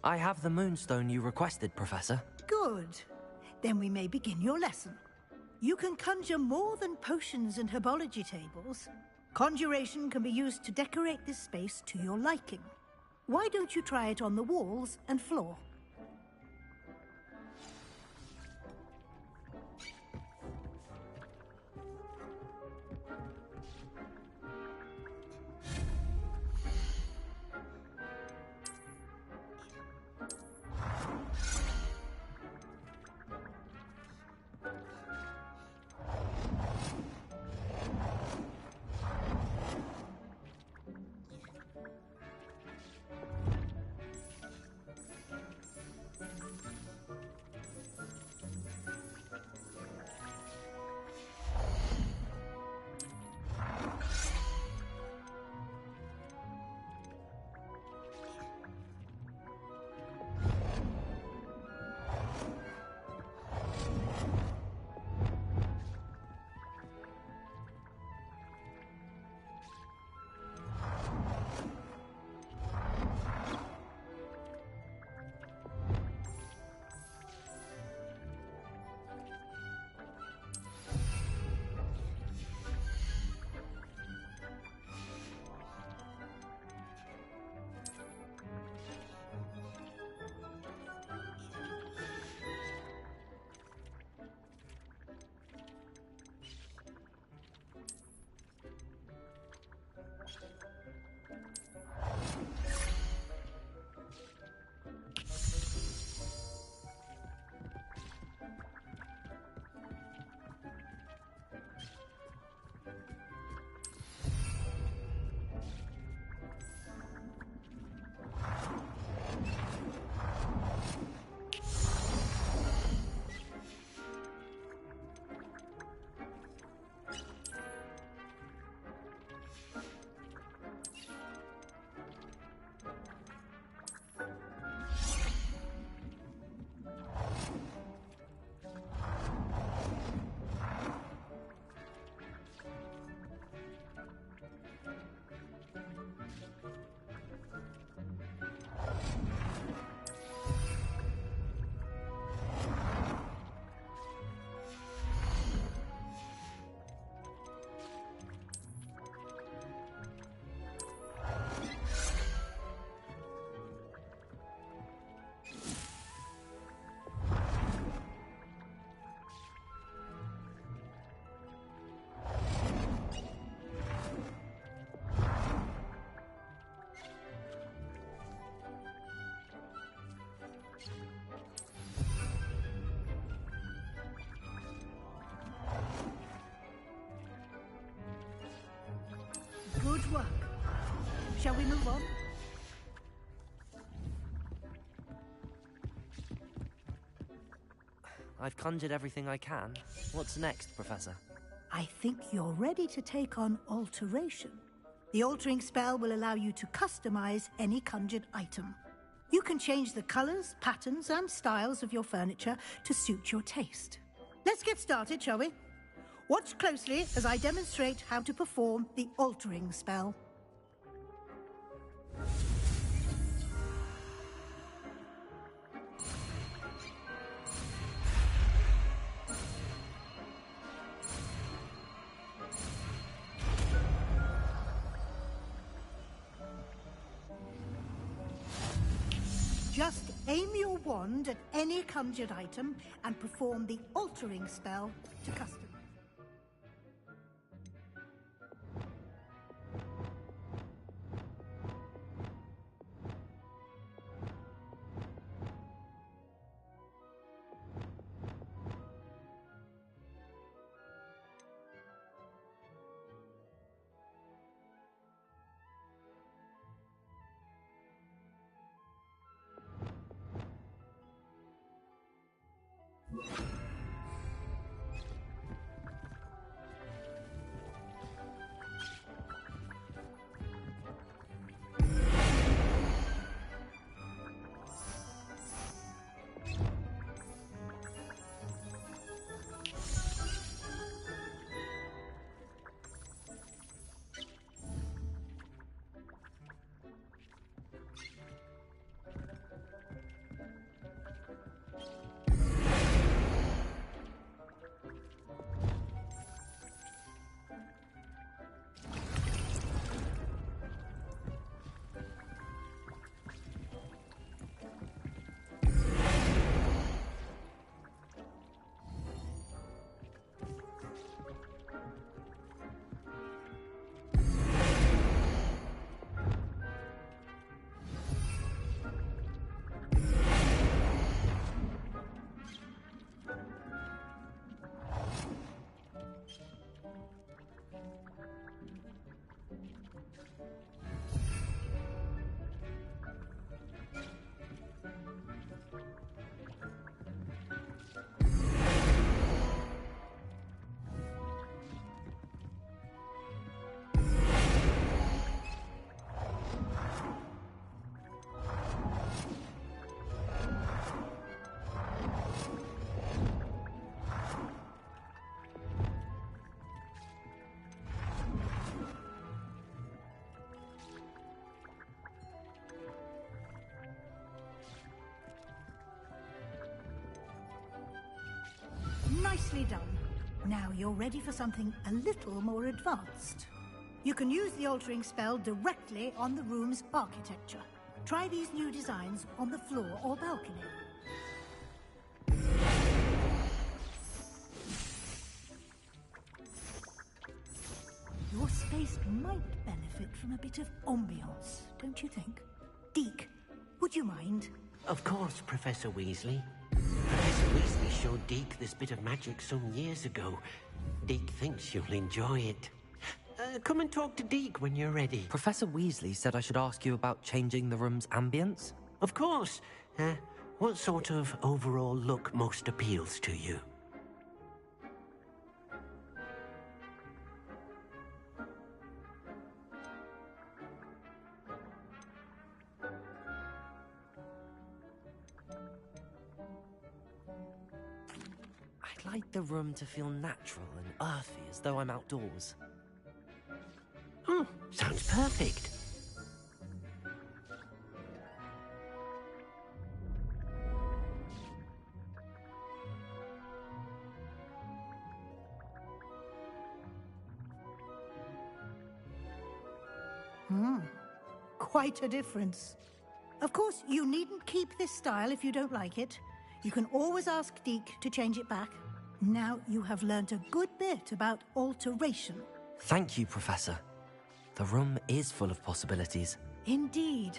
I have the moonstone you requested, Professor. Good. Then we may begin your lesson. You can conjure more than potions and herbology tables. Conjuration can be used to decorate this space to your liking. Why don't you try it on the walls and floor? Good work. Shall we move on? I've conjured everything I can. What's next, Professor? I think you're ready to take on alteration. The altering spell will allow you to customize any conjured item. You can change the colors, patterns, and styles of your furniture to suit your taste. Let's get started, shall we? Watch closely as I demonstrate how to perform the altering spell. Just aim your wand at any conjured item and perform the altering spell to custom. Nicely done. Now you're ready for something a little more advanced. You can use the altering spell directly on the room's architecture. Try these new designs on the floor or balcony. Your space might benefit from a bit of ambiance, don't you think? Deke, would you mind? Of course, Professor Weasley. Professor Weasley showed Deke this bit of magic some years ago. Deke thinks you'll enjoy it. Come and talk to Deke when you're ready. Professor Weasley said I should ask you about changing the room's ambience? Of course. What sort of overall look most appeals to you? I'd like the room to feel natural and earthy, as though I'm outdoors. Oh, sounds perfect. Quite a difference. Of course, you needn't keep this style if you don't like it. You can always ask Deke to change it back. Now you have learnt a good bit about alteration. Thank you, Professor. The room is full of possibilities. Indeed.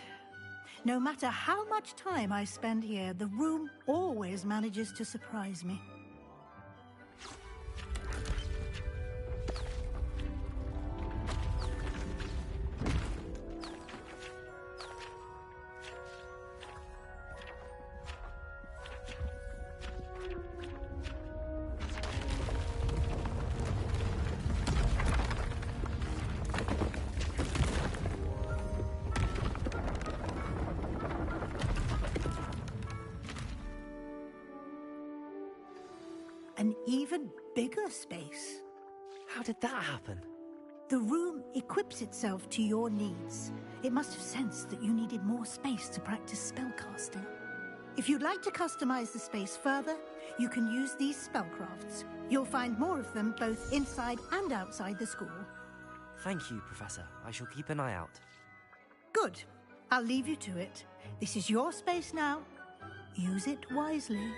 No matter how much time I spend here, the room always manages to surprise me. An even bigger space. How did that happen? The room equips itself to your needs. It must have sensed that you needed more space to practice spellcasting. If you'd like to customize the space further, you can use these spellcrafts. You'll find more of them both inside and outside the school. Thank you, Professor. I shall keep an eye out. Good. I'll leave you to it. This is your space now. Use it wisely.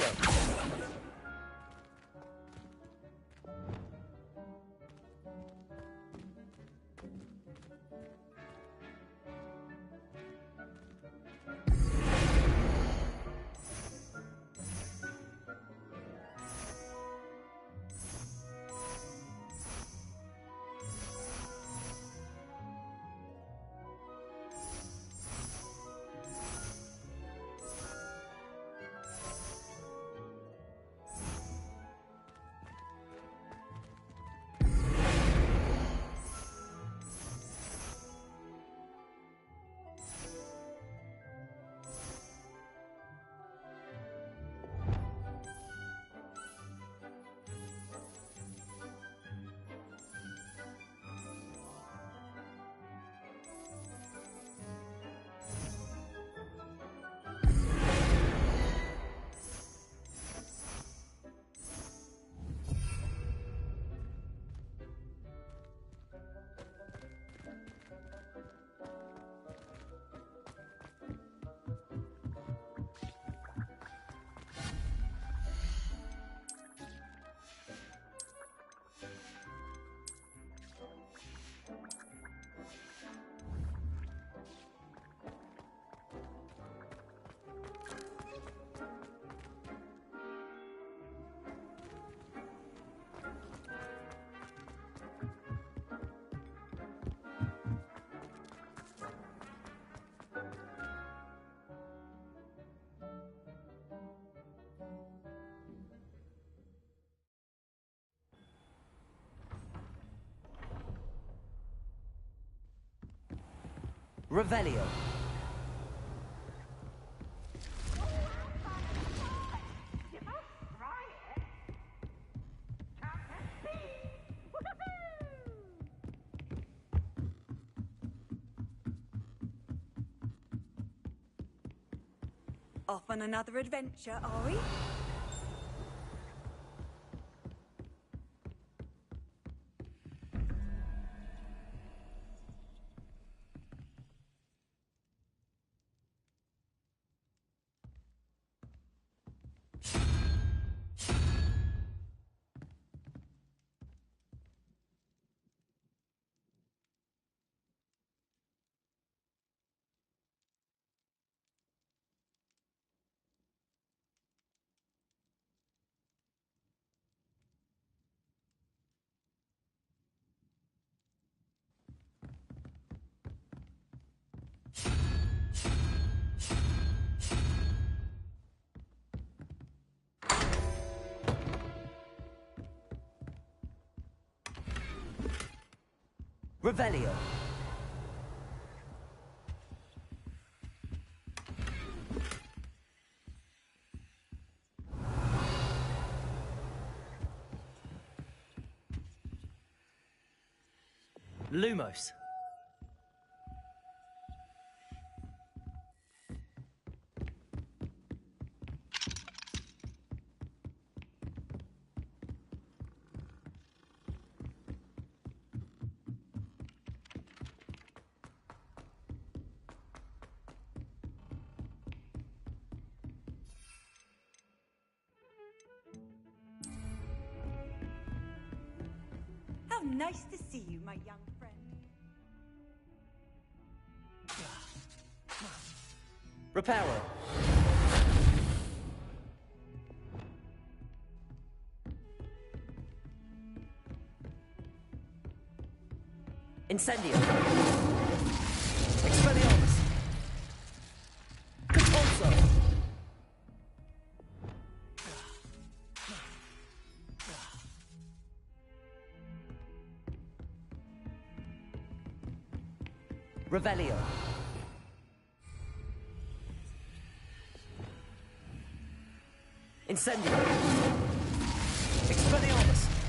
Revelio. Revelio. Off on another adventure, are we? Revelio. Lumos. How nice to see you, my young friend. Reparo. Incendio. Expelliarmus. Repulso. Revelio. Incendio. Expelliarmus.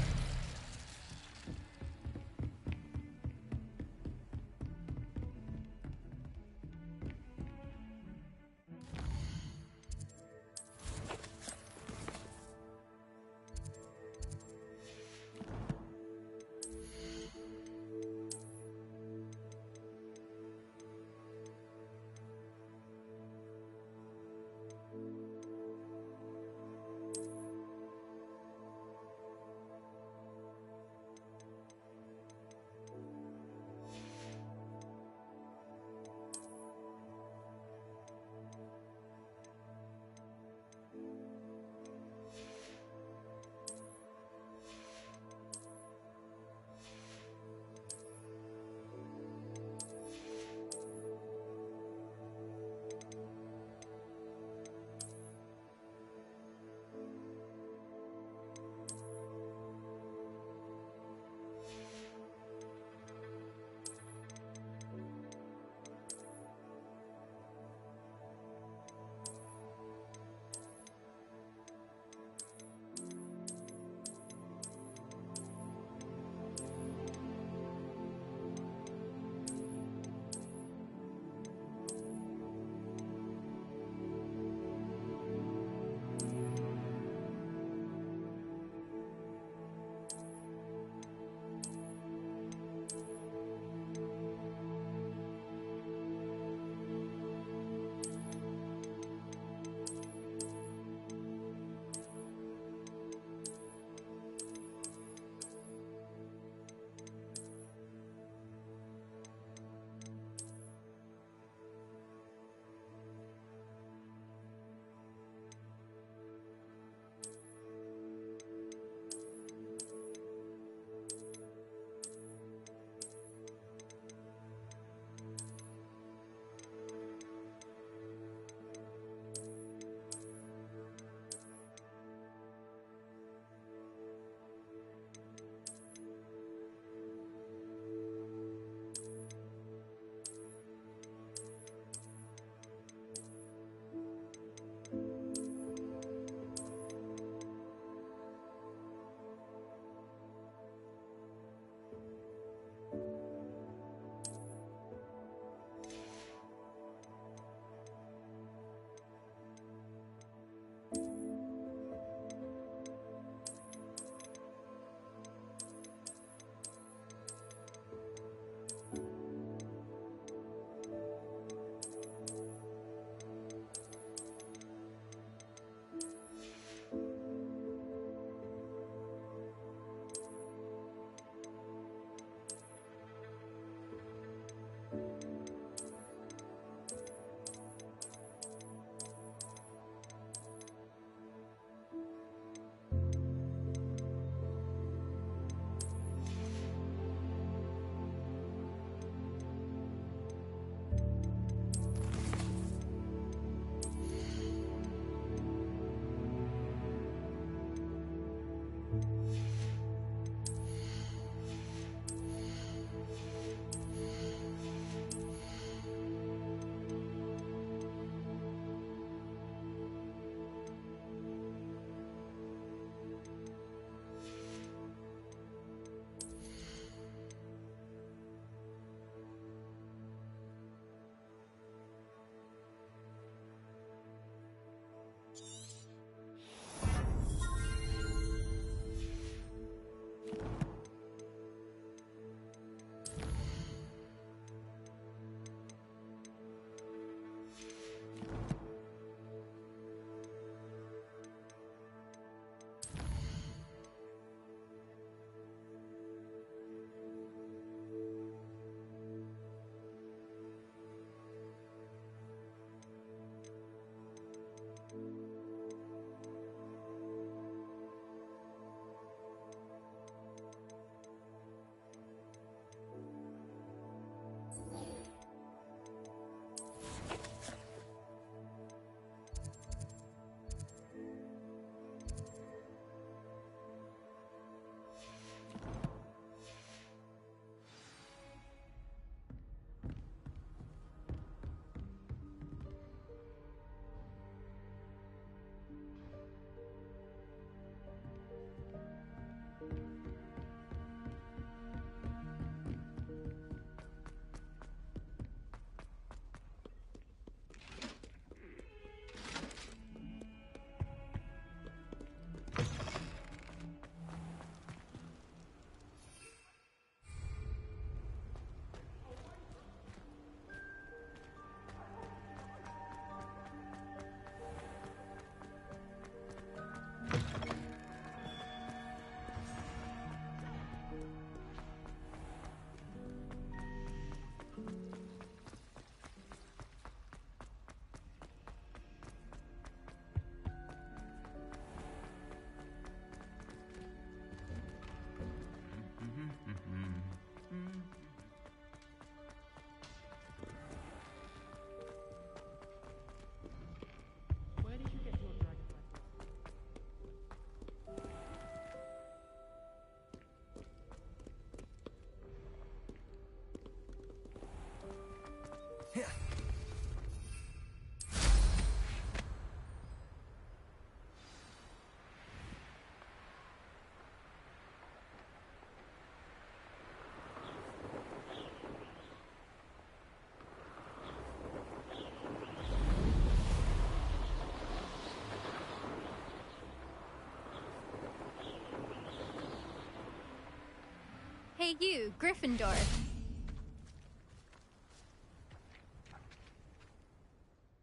Hey you, Gryffindor.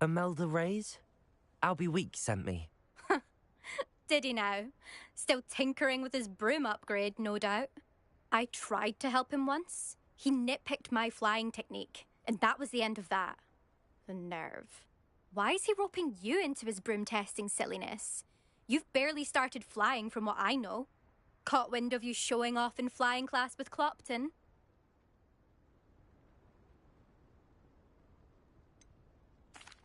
Imelda Reyes? Albie Weeks sent me. Did he now? Still tinkering with his broom upgrade, no doubt. I tried to help him once. He nitpicked my flying technique, and that was the end of that. The nerve. Why is he roping you into his broom testing silliness? You've barely started flying from what I know. Caught wind of you showing off in flying class with Clopton.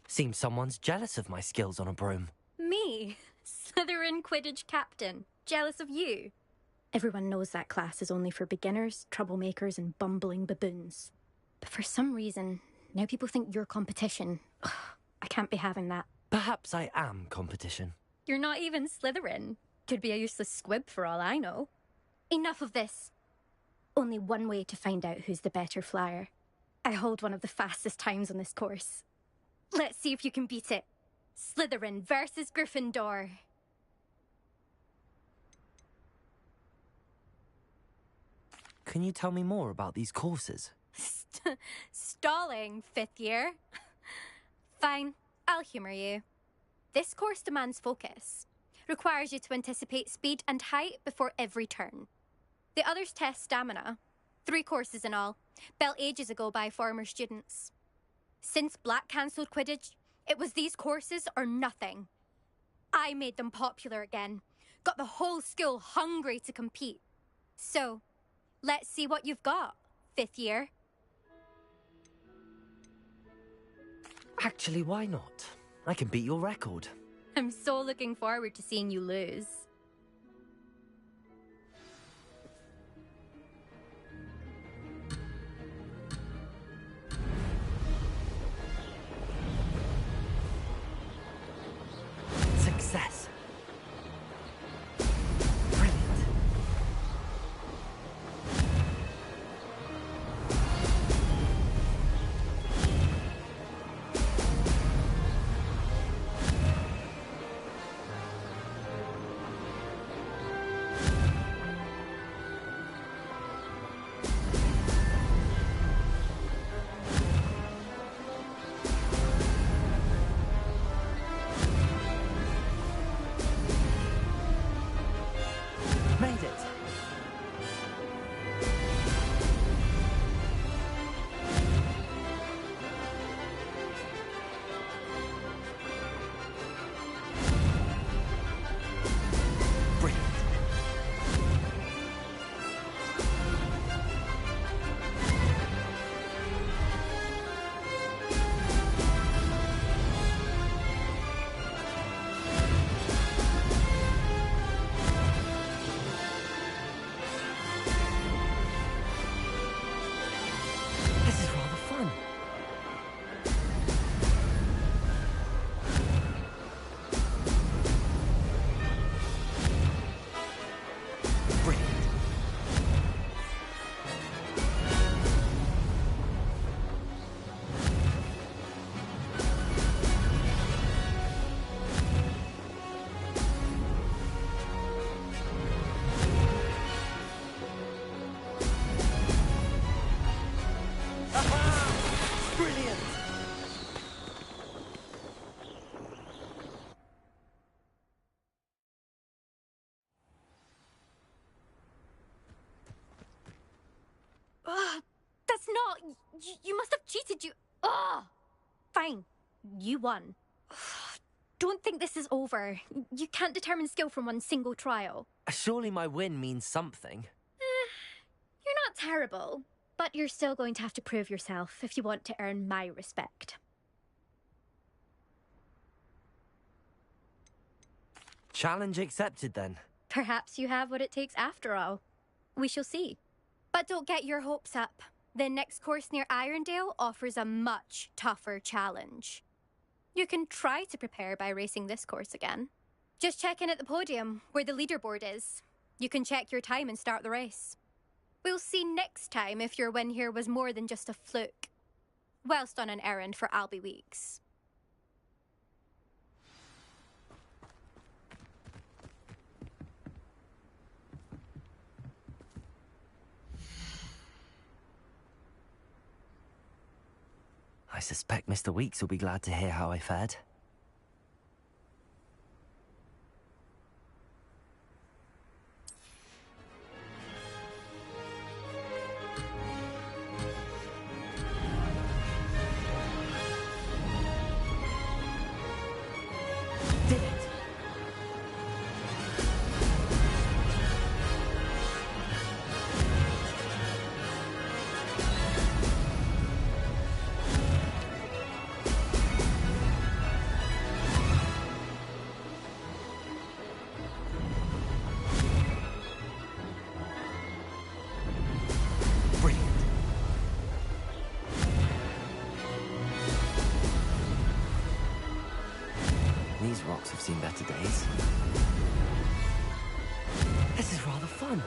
Seems someone's jealous of my skills on a broom. Me? Slytherin Quidditch captain. Jealous of you? Everyone knows that class is only for beginners, troublemakers, and bumbling baboons. But for some reason, now people think you're competition. Ugh, I can't be having that. Perhaps I am competition. You're not even Slytherin. Could be a useless squib for all I know. Enough of this. Only one way to find out who's the better flyer. I hold one of the fastest times on this course. Let's see if you can beat it. Slytherin versus Gryffindor. Can you tell me more about these courses? Stalling, 5th year. Fine, I'll humour you. This course demands focus. Requires you to anticipate speed and height before every turn. The others test stamina. 3 courses in all, built ages ago by former students. Since Black cancelled Quidditch, it was these courses or nothing. I made them popular again. Got the whole school hungry to compete. So, let's see what you've got, 5th year. Actually, why not? I can beat your record. I'm so looking forward to seeing you lose. Success. That's not... You must have cheated, you... Ugh! Fine. You won. Don't think this is over. You can't determine skill from one single trial. Surely my win means something. You're not terrible, but you're still going to have to prove yourself if you want to earn my respect. Challenge accepted, then. Perhaps you have what it takes after all. We shall see. But don't get your hopes up. The next course near Irondale offers a much tougher challenge. You can try to prepare by racing this course again. Just check in at the podium, where the leaderboard is. You can check your time and start the race. We'll see next time if your win here was more than just a fluke. Whilst on an errand for Albie Weeks. suspect Mr. Weeks will be glad to hear how I fared. These rocks have seen better days. This is rather fun.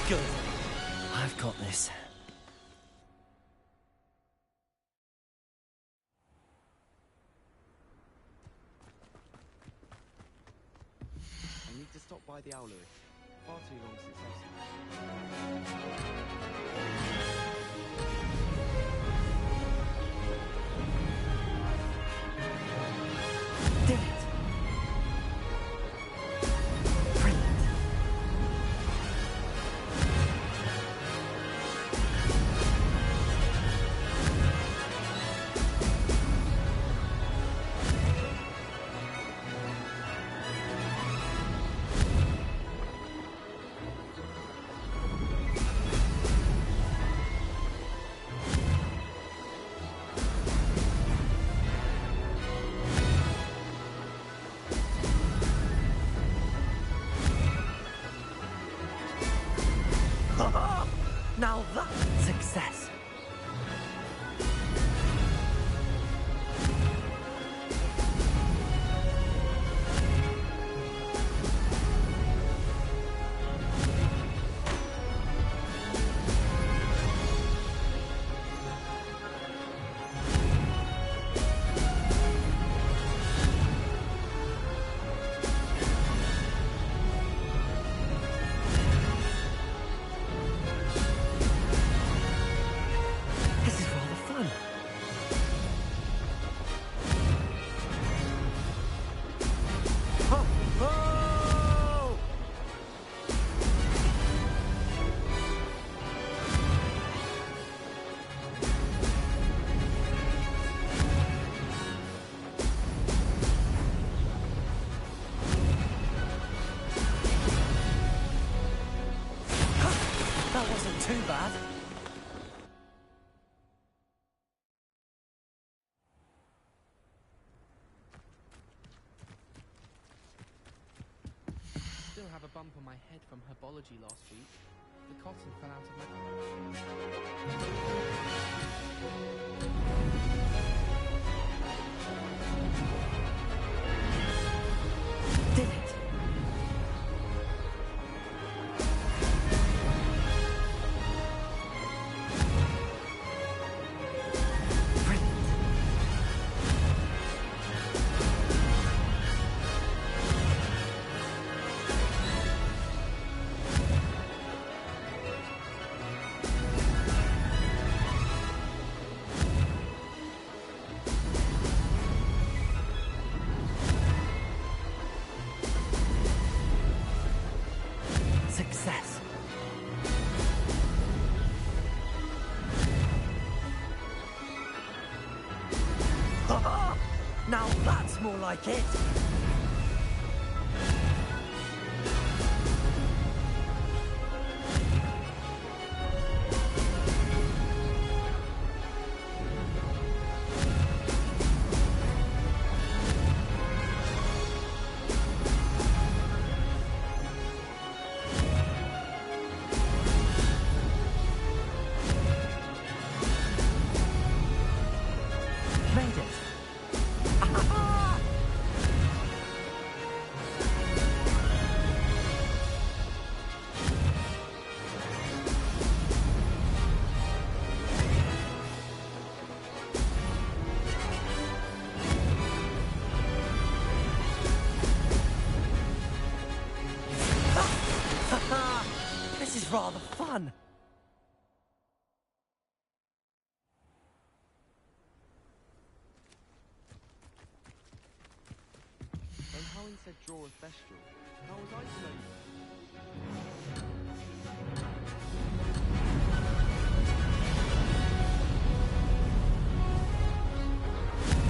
Good. I've got this. I need to stop by the Aorus. Far too long since I've seen Did it. Now that's success. That wasn't too bad. Still have a bump on my head from herbology last week. The cotton fell out of my... Did it? like it. This is rather fun. When Howie said draw a Thestral, how was isolated?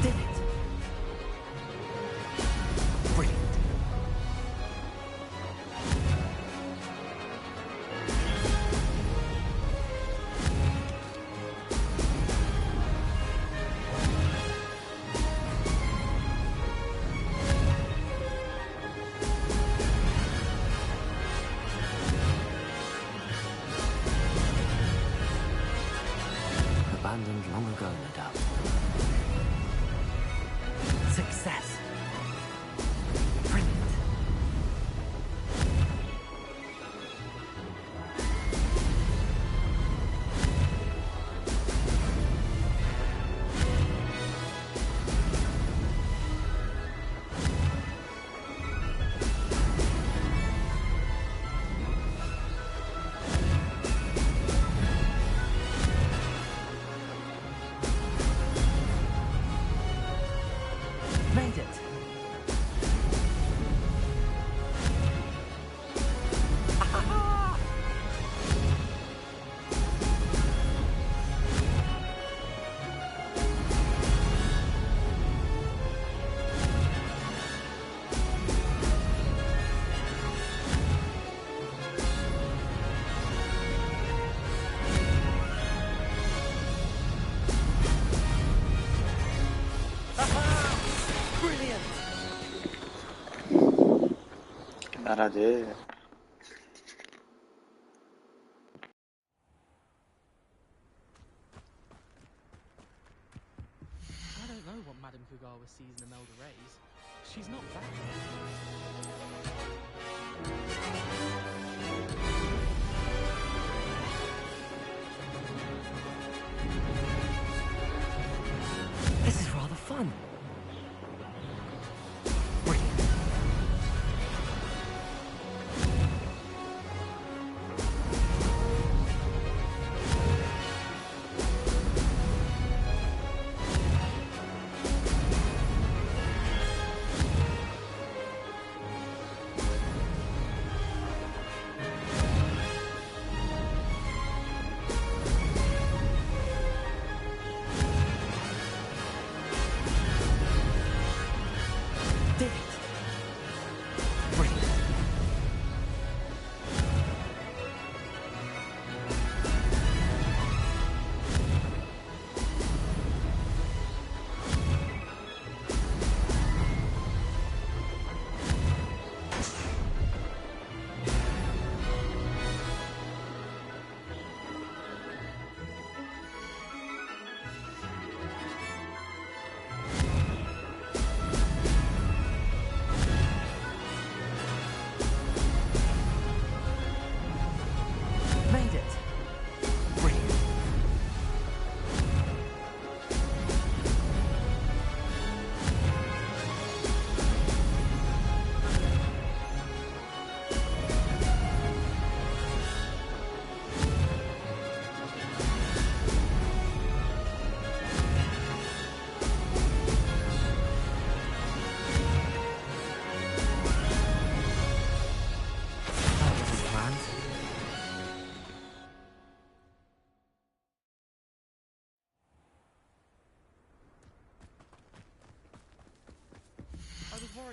Did it? Brilliant. Abandoned long ago, no doubt. Success. Brilliant. Made it. Brilliant. Raje. I don't know what Madame Kugawa sees in Imelda Reyes. She's not bad. This is rather fun.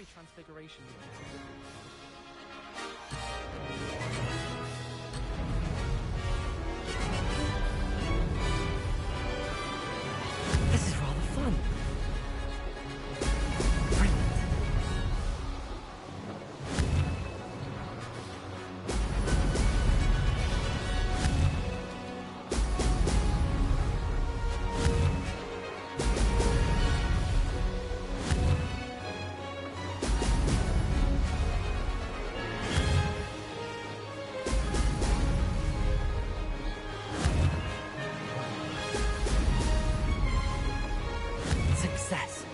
sorry Transfiguration. This is rather fun. Success.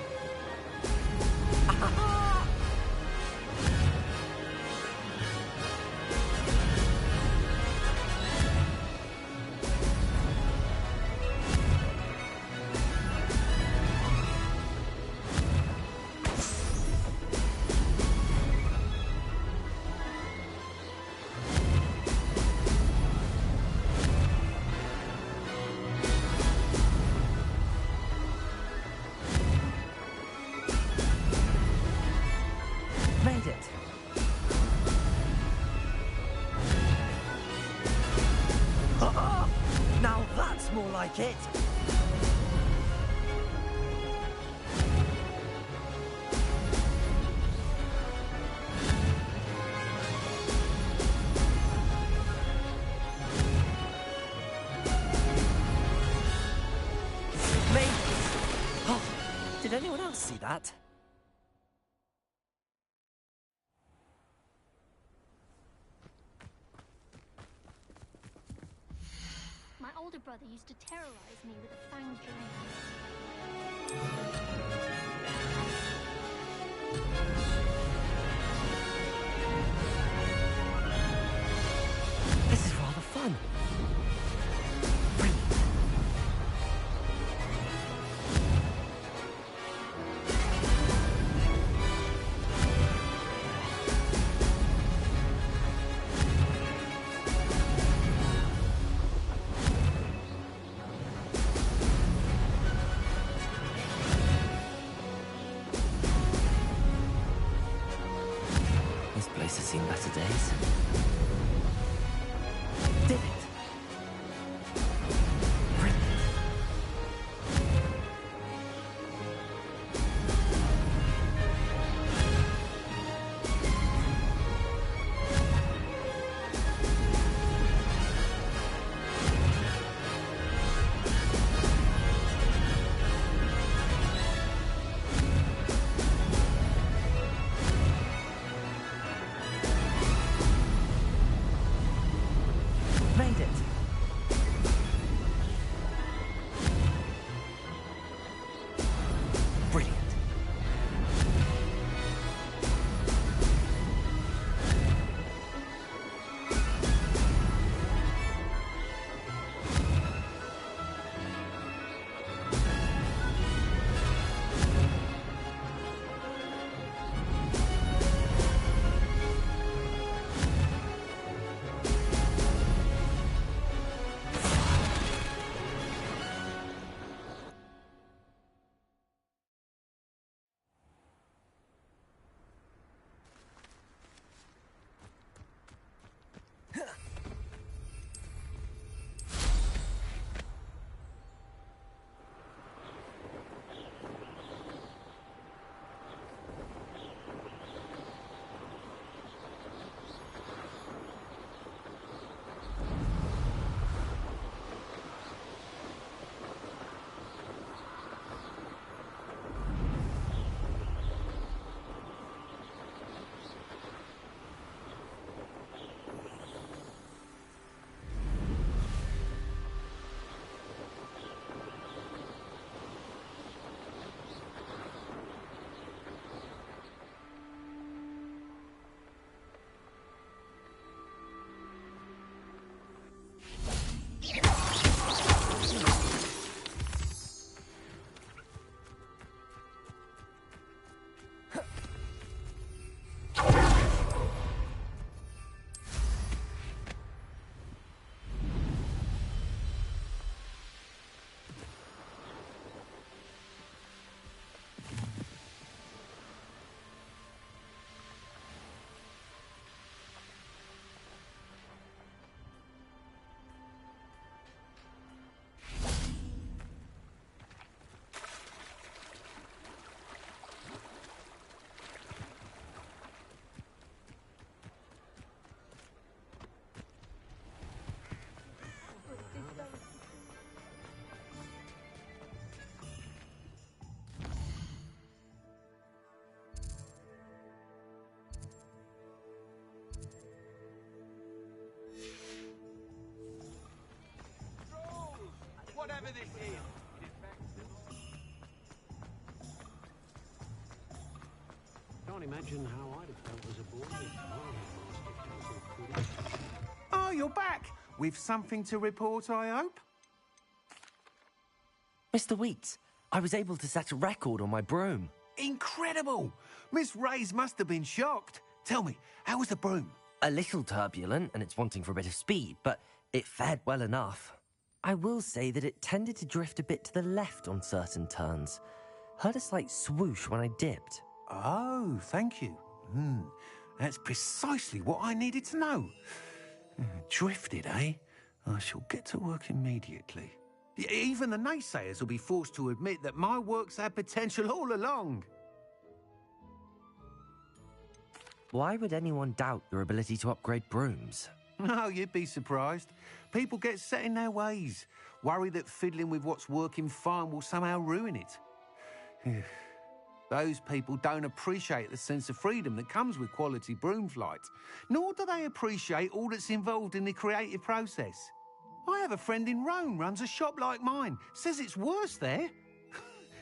Made it. Now that's more like it. Made it. Oh, did anyone else see that? My older brother used to terrorize me with a fanged This is rather fun. This place has seen better days. Did it! Brilliant. Made it. of this here. Can't imagine how I'd have felt as a boy if my headmaster told me. Oh, you're back! With something to report, I hope? Mr. Wheats, I was able to set a record on my broom. Incredible! Miss Reyes must have been shocked. Tell me, how was the broom? A little turbulent, and it's wanting for a bit of speed, but it fared well enough. I will say that it tended to drift a bit to the left on certain turns. Heard a slight swoosh when I dipped. Oh, thank you. That's precisely what I needed to know. Drifted, eh? I shall get to work immediately. Even the naysayers will be forced to admit that my work's had potential all along. Why would anyone doubt your ability to upgrade brooms? Oh, you'd be surprised. People get set in their ways, worry that fiddling with what's working fine will somehow ruin it. Those people don't appreciate the sense of freedom that comes with quality broom flight, nor do they appreciate all that's involved in the creative process. I have a friend in Rome runs a shop like mine, says it's worse there.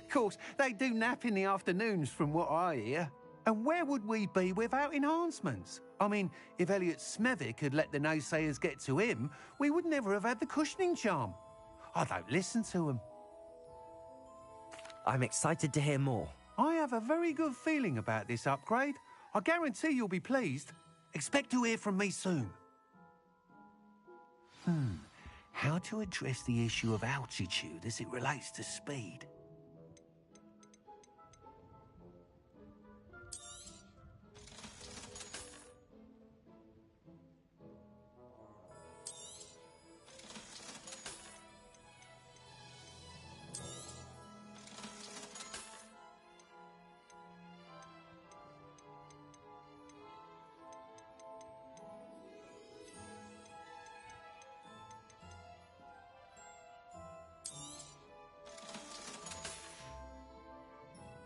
Of course, they do nap in the afternoons from what I hear. And where would we be without enhancements? I mean, if Elliot Smethwick had let the naysayers get to him, we would never have had the cushioning charm. I don't listen to them. I'm excited to hear more. I have a very good feeling about this upgrade. I guarantee you'll be pleased. Expect to hear from me soon. How to address the issue of altitude as it relates to speed?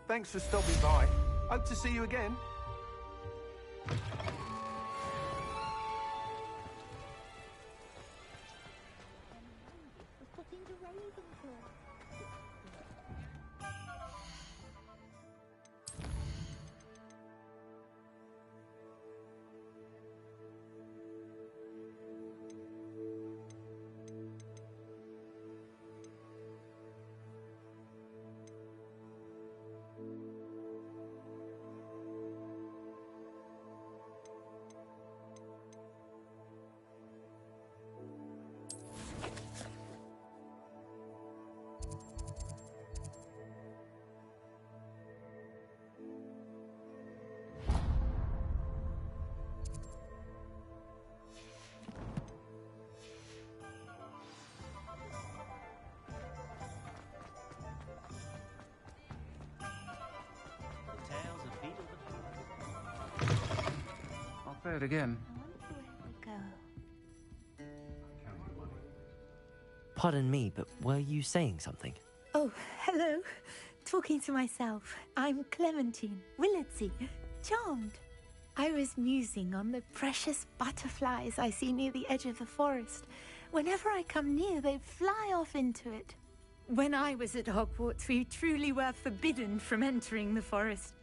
Thanks for stopping by. Hope to see you again. I'll say it again. Pardon me, but were you saying something? Oh, hello. Talking to myself. I'm Clementine Willardsey. Charmed. I was musing on the precious butterflies I see near the edge of the forest. Whenever I come near, they fly off into it. When I was at Hogwarts, we truly were forbidden from entering the forest.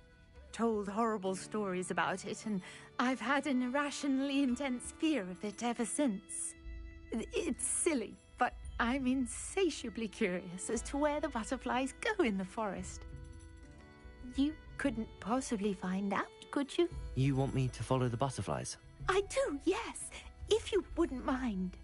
Told horrible stories about it, and I've had an irrationally intense fear of it ever since. It's silly, but I'm insatiably curious as to where the butterflies go in the forest. You couldn't possibly find out, could you? You want me to follow the butterflies? I do, yes, if you wouldn't mind.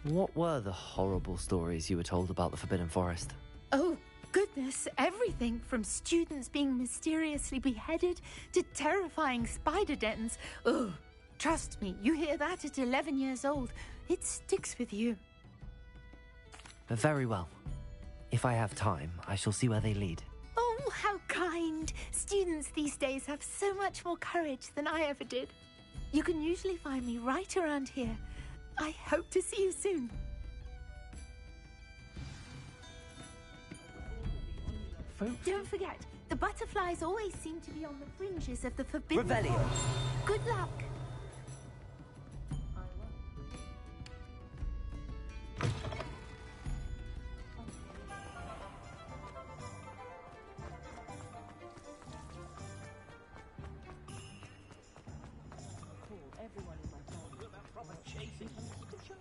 What were the horrible stories you were told about the Forbidden Forest? Oh, goodness, everything from students being mysteriously beheaded to terrifying spider dens. Oh, trust me, you hear that at 11 years old, it sticks with you. Very well. If I have time, I shall see where they lead. Oh, how kind. Students these days have so much more courage than I ever did. You can usually find me right around here. I hope to see you soon. Don't forget, the butterflies always seem to be on the fringes of the forbidden Revelio. forest. Good luck.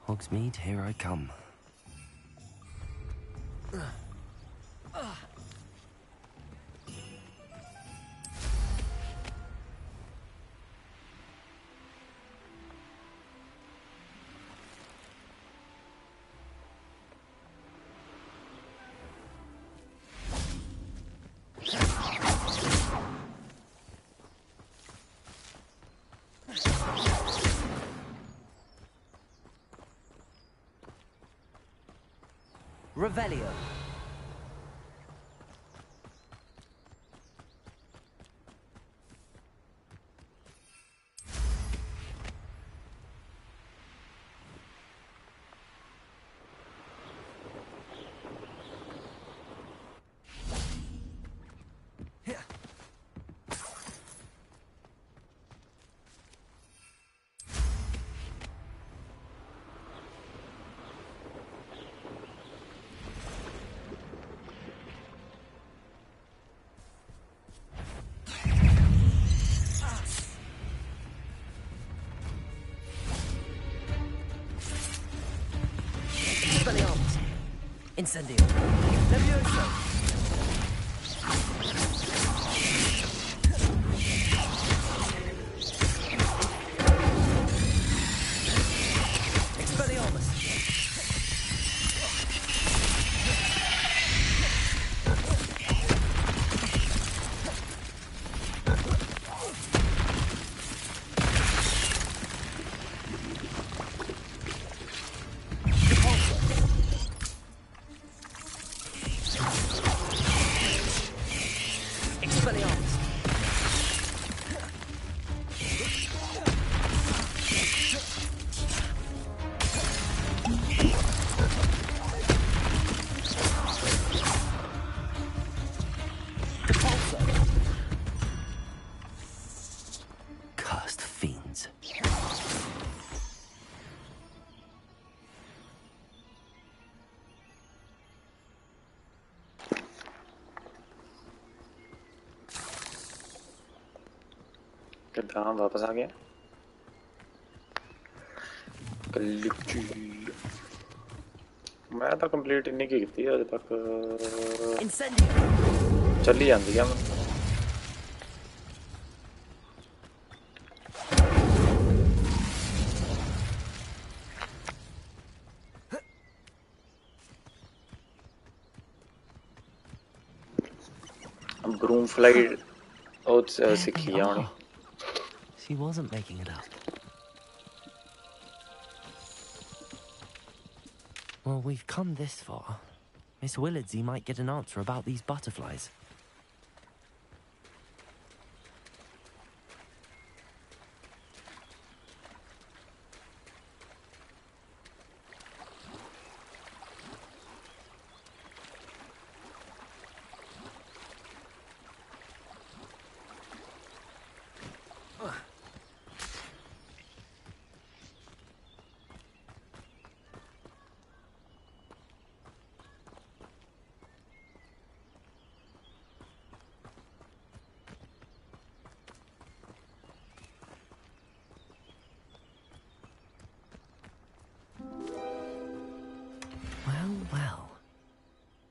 Hogsmeade, here I come. Revelio. Incendio. Levioso. Expelliarmus. हाँ वापस आ गया क्लिक्सी मैं तो complete नहीं की थी अजे तक चली जाती है ब्रूम फ्लाइट और सीखी है उन्हें She wasn't making it up. Well, we've come this far. Miss Willardsey might get an answer about these butterflies. Well,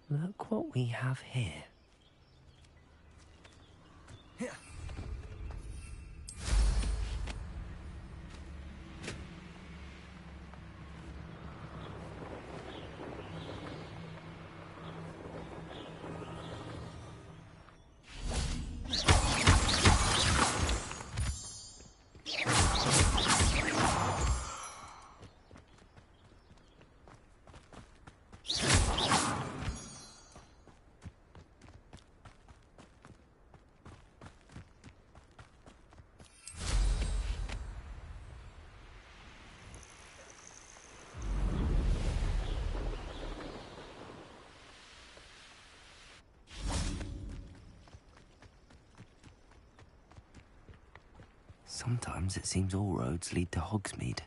look what we have here. Sometimes it seems all roads lead to Hogsmeade.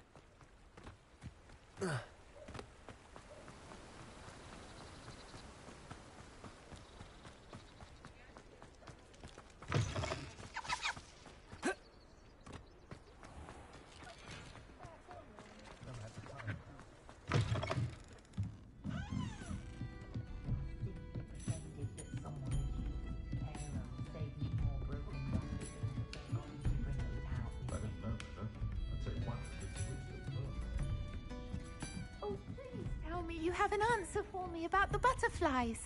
You have an answer for me about the butterflies.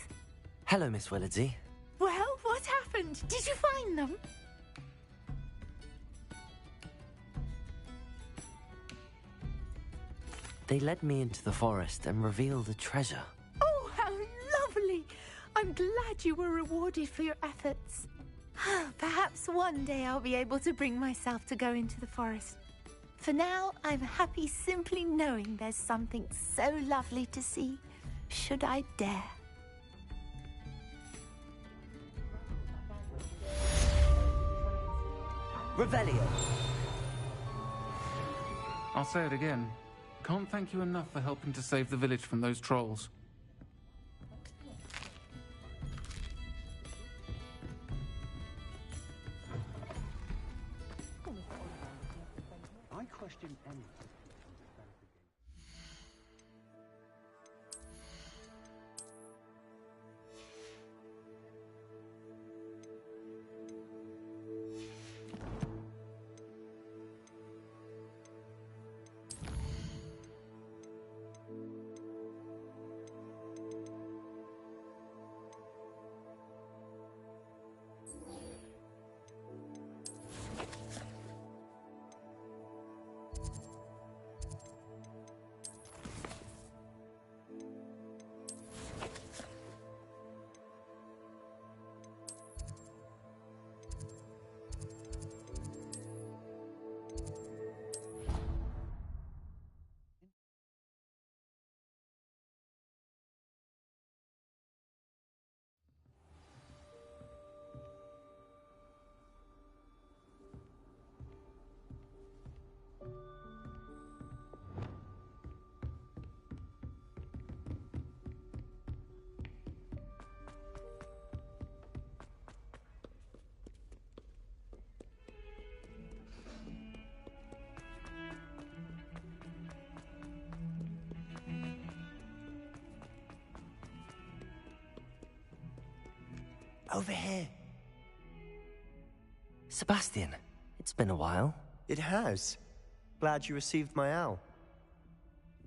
Hello, Miss Willardsey. Well, what happened? Did you find them? They led me into the forest and revealed a treasure. Oh, how lovely! I'm glad you were rewarded for your efforts. Perhaps one day I'll be able to bring myself to go into the forest. For now, I'm happy simply knowing there's something so lovely to see, should I dare. Revelio! I'll say it again. Can't thank you enough for helping to save the village from those trolls. I question anything. Over here. Sebastian, it's been a while. It has. Glad you received my owl.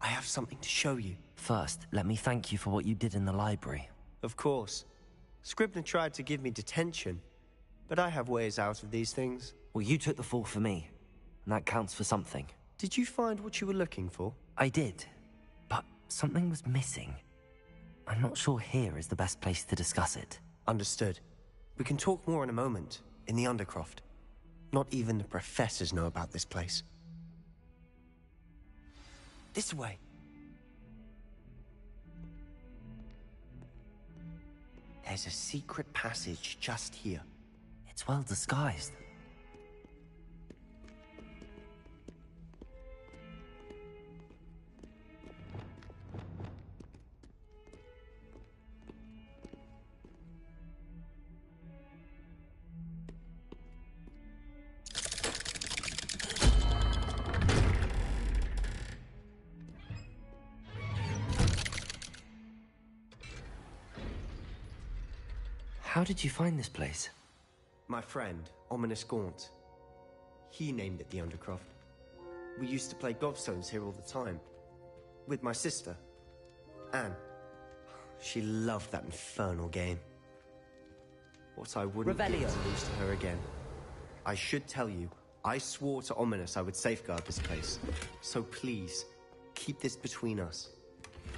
I have something to show you. First, let me thank you for what you did in the library. Of course. Scribner tried to give me detention, but I have ways out of these things. Well, you took the fall for me, and that counts for something. Did you find what you were looking for? I did, but something was missing. I'm not sure here is the best place to discuss it. Understood. We can talk more in a moment, in the Undercroft. Not even the professors know about this place. This way. There's a secret passage just here. It's well disguised. How did you find this place? My friend, Ominous Gaunt. He named it the Undercroft. We used to play gobstones here all the time. With my sister, Anne. She loved that infernal game. What I wouldn't give to lose to her again. I should tell you, I swore to Ominous I would safeguard this place. So please, keep this between us.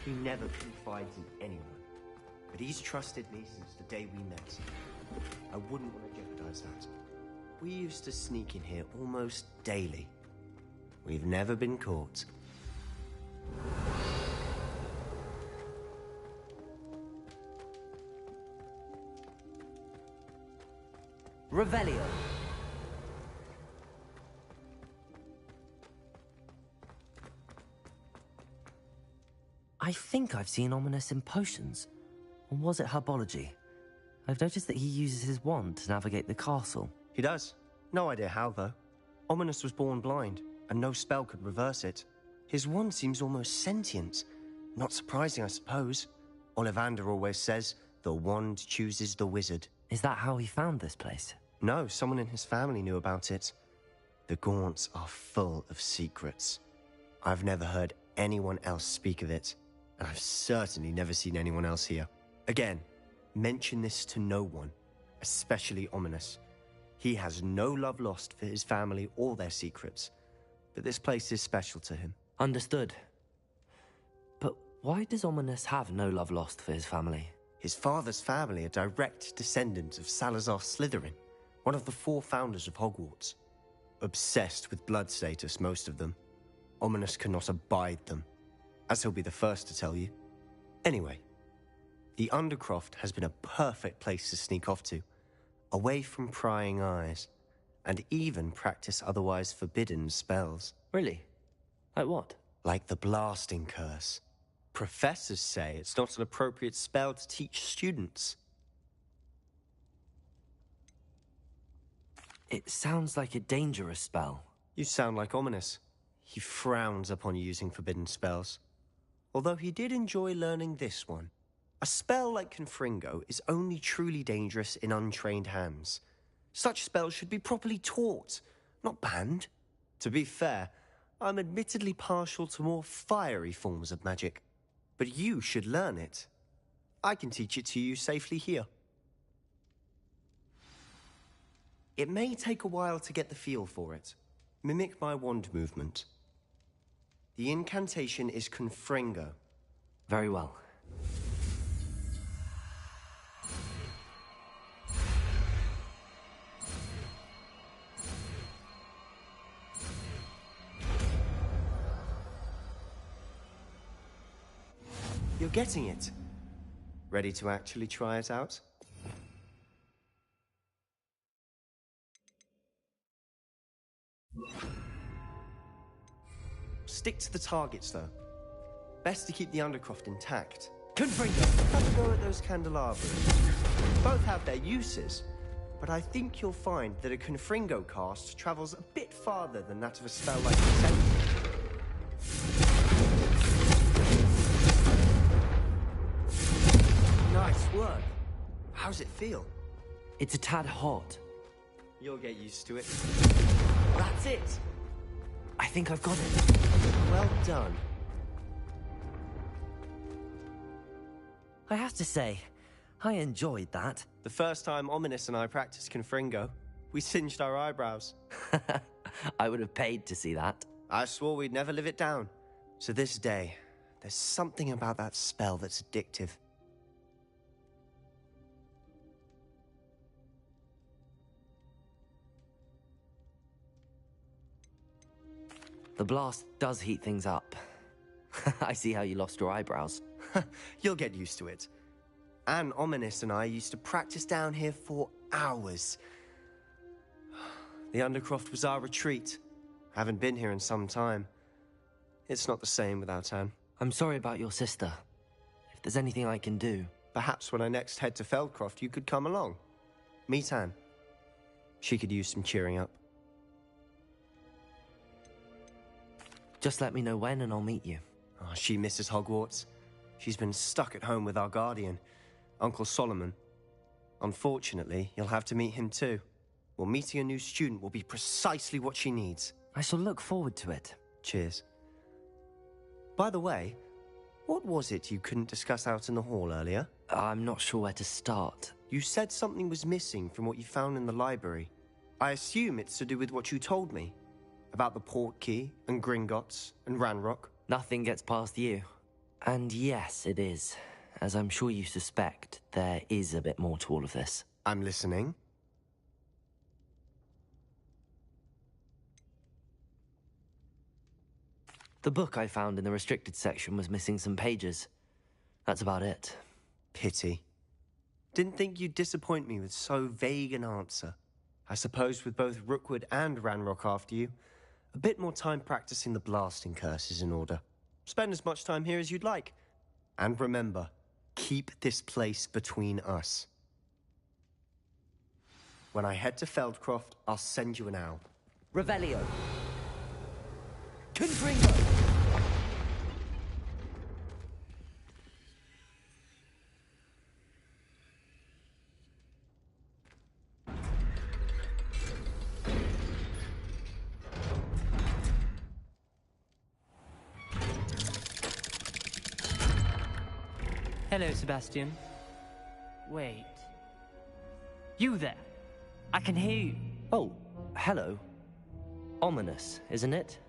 He never confides in anyone. But he's trusted me since the day we met. I wouldn't want to jeopardize that. We used to sneak in here almost daily. We've never been caught. Revelio. I think I've seen Ominous in potions. Or was it herbology? I've noticed that he uses his wand to navigate the castle. He does. No idea how, though. Ominous was born blind, and no spell could reverse it. His wand seems almost sentient. Not surprising, I suppose. Ollivander always says, the wand chooses the wizard. Is that how he found this place? No, someone in his family knew about it. The Gaunts are full of secrets. I've never heard anyone else speak of it, and I've certainly never seen anyone else here. Again, mention this to no one, especially Ominous. He has no love lost for his family or their secrets, but this place is special to him. Understood. But why does Ominous have no love lost for his family? His father's family are direct descendants of Salazar Slytherin, one of the 4 founders of Hogwarts. Obsessed with blood status, most of them. Ominous cannot abide them, as he'll be the first to tell you. Anyway, the Undercroft has been a perfect place to sneak off to, away from prying eyes, and even practice otherwise forbidden spells. Really? Like what? Like the blasting curse. Professors say it's not an appropriate spell to teach students. It sounds like a dangerous spell. You sound like Ominous. He frowns upon using forbidden spells. Although he did enjoy learning this one. A spell like Confringo is only truly dangerous in untrained hands. Such spells should be properly taught, not banned. To be fair, I'm admittedly partial to more fiery forms of magic. But you should learn it. I can teach it to you safely here. It may take a while to get the feel for it. Mimic my wand movement. The incantation is Confringo. Very well. You're getting it. Ready to actually try it out? Stick to the targets, though. Best to keep the Undercroft intact. Confringo, have a go at those candelabras. Both have their uses, but I think you'll find that a Confringo cast travels a bit farther than that of a spell like Descent. Nice work. How's it feel? It's a tad hot. You'll get used to it. That's it. I think I've got it. Well done. I have to say, I enjoyed that. The first time Ominous and I practiced Confringo, we singed our eyebrows. I would have paid to see that. I swore we'd never live it down. To this day, there's something about that spell that's addictive. The blast does heat things up. I see how you lost your eyebrows. You'll get used to it. Anne, Ominous and I used to practice down here for hours. The Undercroft was our retreat. Haven't been here in some time. It's not the same without Anne. I'm sorry about your sister. If there's anything I can do... Perhaps when I next head to Feldcroft, you could come along. Meet Anne. She could use some cheering up. Just let me know when and I'll meet you. Oh, she misses Hogwarts. She's been stuck at home with our guardian, Uncle Solomon. Unfortunately, you'll have to meet him too. Well, meeting a new student will be precisely what she needs. I shall look forward to it. Cheers. By the way, what was it you couldn't discuss out in the hall earlier? I'm not sure where to start. You said something was missing from what you found in the library. I assume it's to do with what you told me. About the Portkey, and Gringotts, and Ranrock. Nothing gets past you. And yes, it is. As I'm sure you suspect, there is a bit more to all of this. I'm listening. The book I found in the restricted section was missing some pages. That's about it. Pity. Didn't think you'd disappoint me with so vague an answer. I suppose with both Rookwood and Ranrock after you, a bit more time practicing the blasting curse is in order. Spend as much time here as you'd like. And remember, keep this place between us. When I head to Feldcroft, I'll send you an owl. Revelio. Confringo. Hello, Sebastian. Wait. You there? I can hear you. Oh, hello. Ominous, isn't it?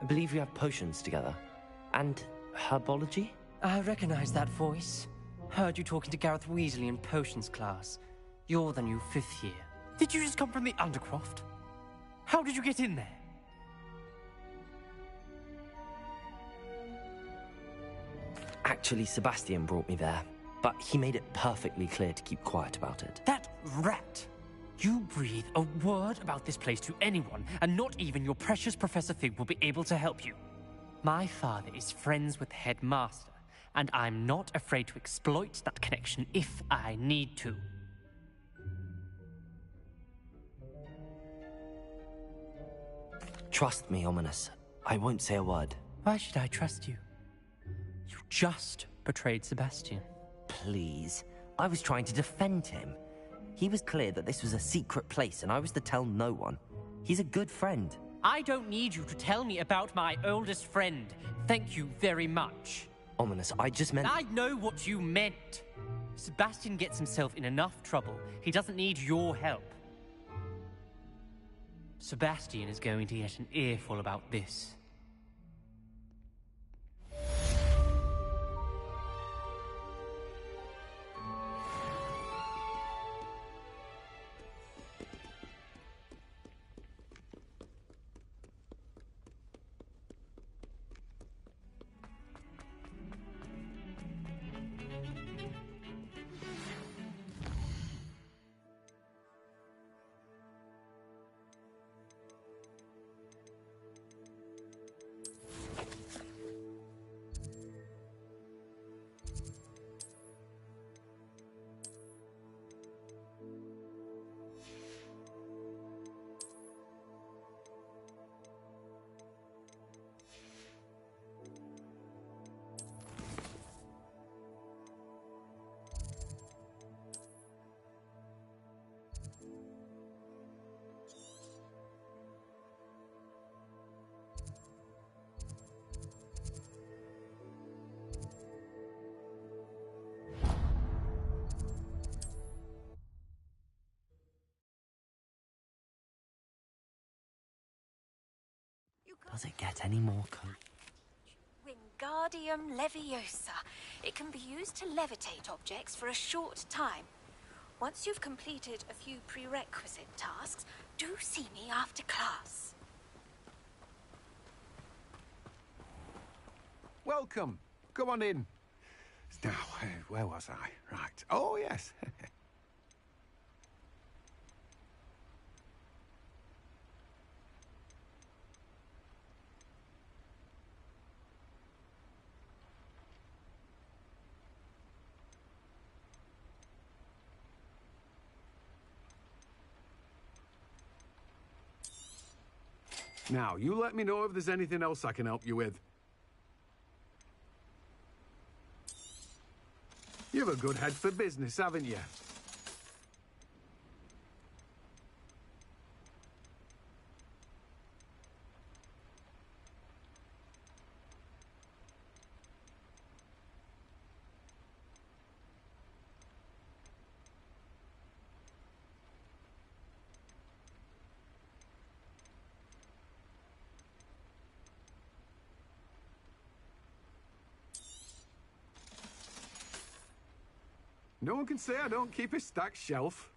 I believe we have potions together. And herbology? I recognize that voice. Heard you talking to Gareth Weasley in potions class. You're the new 5th year. Did you just come from the Undercroft? How did you get in there? Actually, Sebastian brought me there, but he made it perfectly clear to keep quiet about it. That rat! You breathe a word about this place to anyone, and not even your precious Professor Fig will be able to help you. My father is friends with the headmaster, and I'm not afraid to exploit that connection if I need to. Trust me, Ominous. I won't say a word. Why should I trust you? You just betrayed Sebastian. Please. I was trying to defend him. He was clear that this was a secret place and I was to tell no one. He's a good friend. I don't need you to tell me about my oldest friend. Thank you very much. Ominous, I just meant... I know what you meant. Sebastian gets himself in enough trouble. He doesn't need your help. Sebastian is going to get an earful about this. Does it get any more cold? Wingardium Leviosa. It can be used to levitate objects for a short time. Once you've completed a few prerequisite tasks, do see me after class. Welcome. Come on in. Now, where was I? Right. Oh, yes. Now, you let me know if there's anything else I can help you with. You've a good head for business, haven't you? No one can say I don't keep a stacked shelf.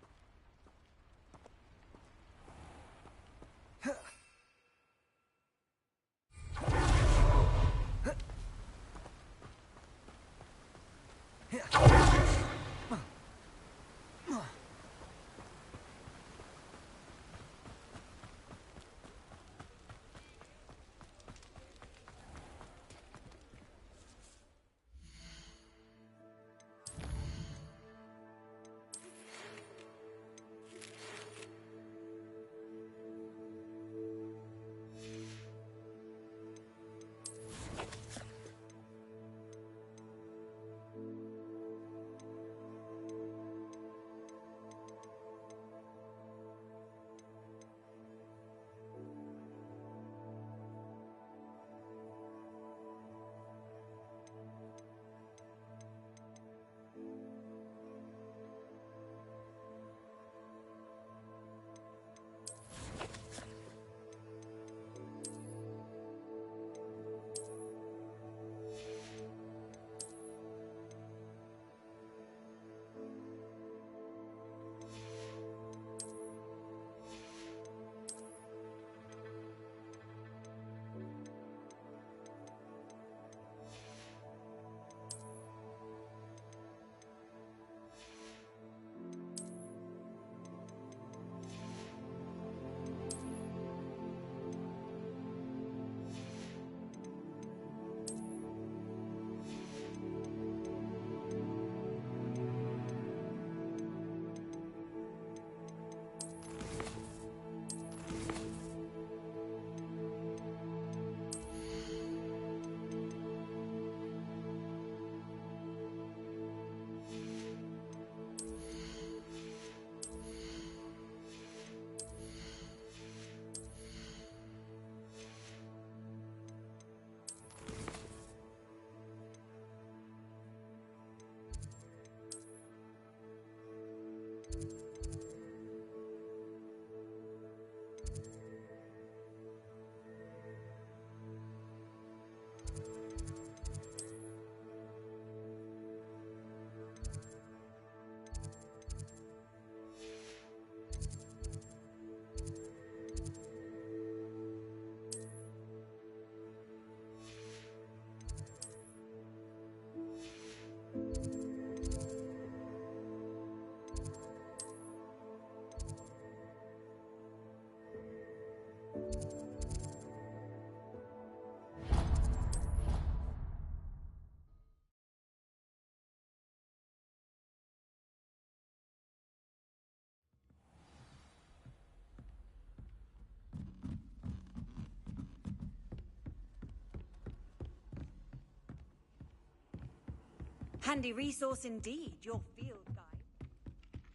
Handy resource indeed, your field guide.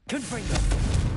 Confringo!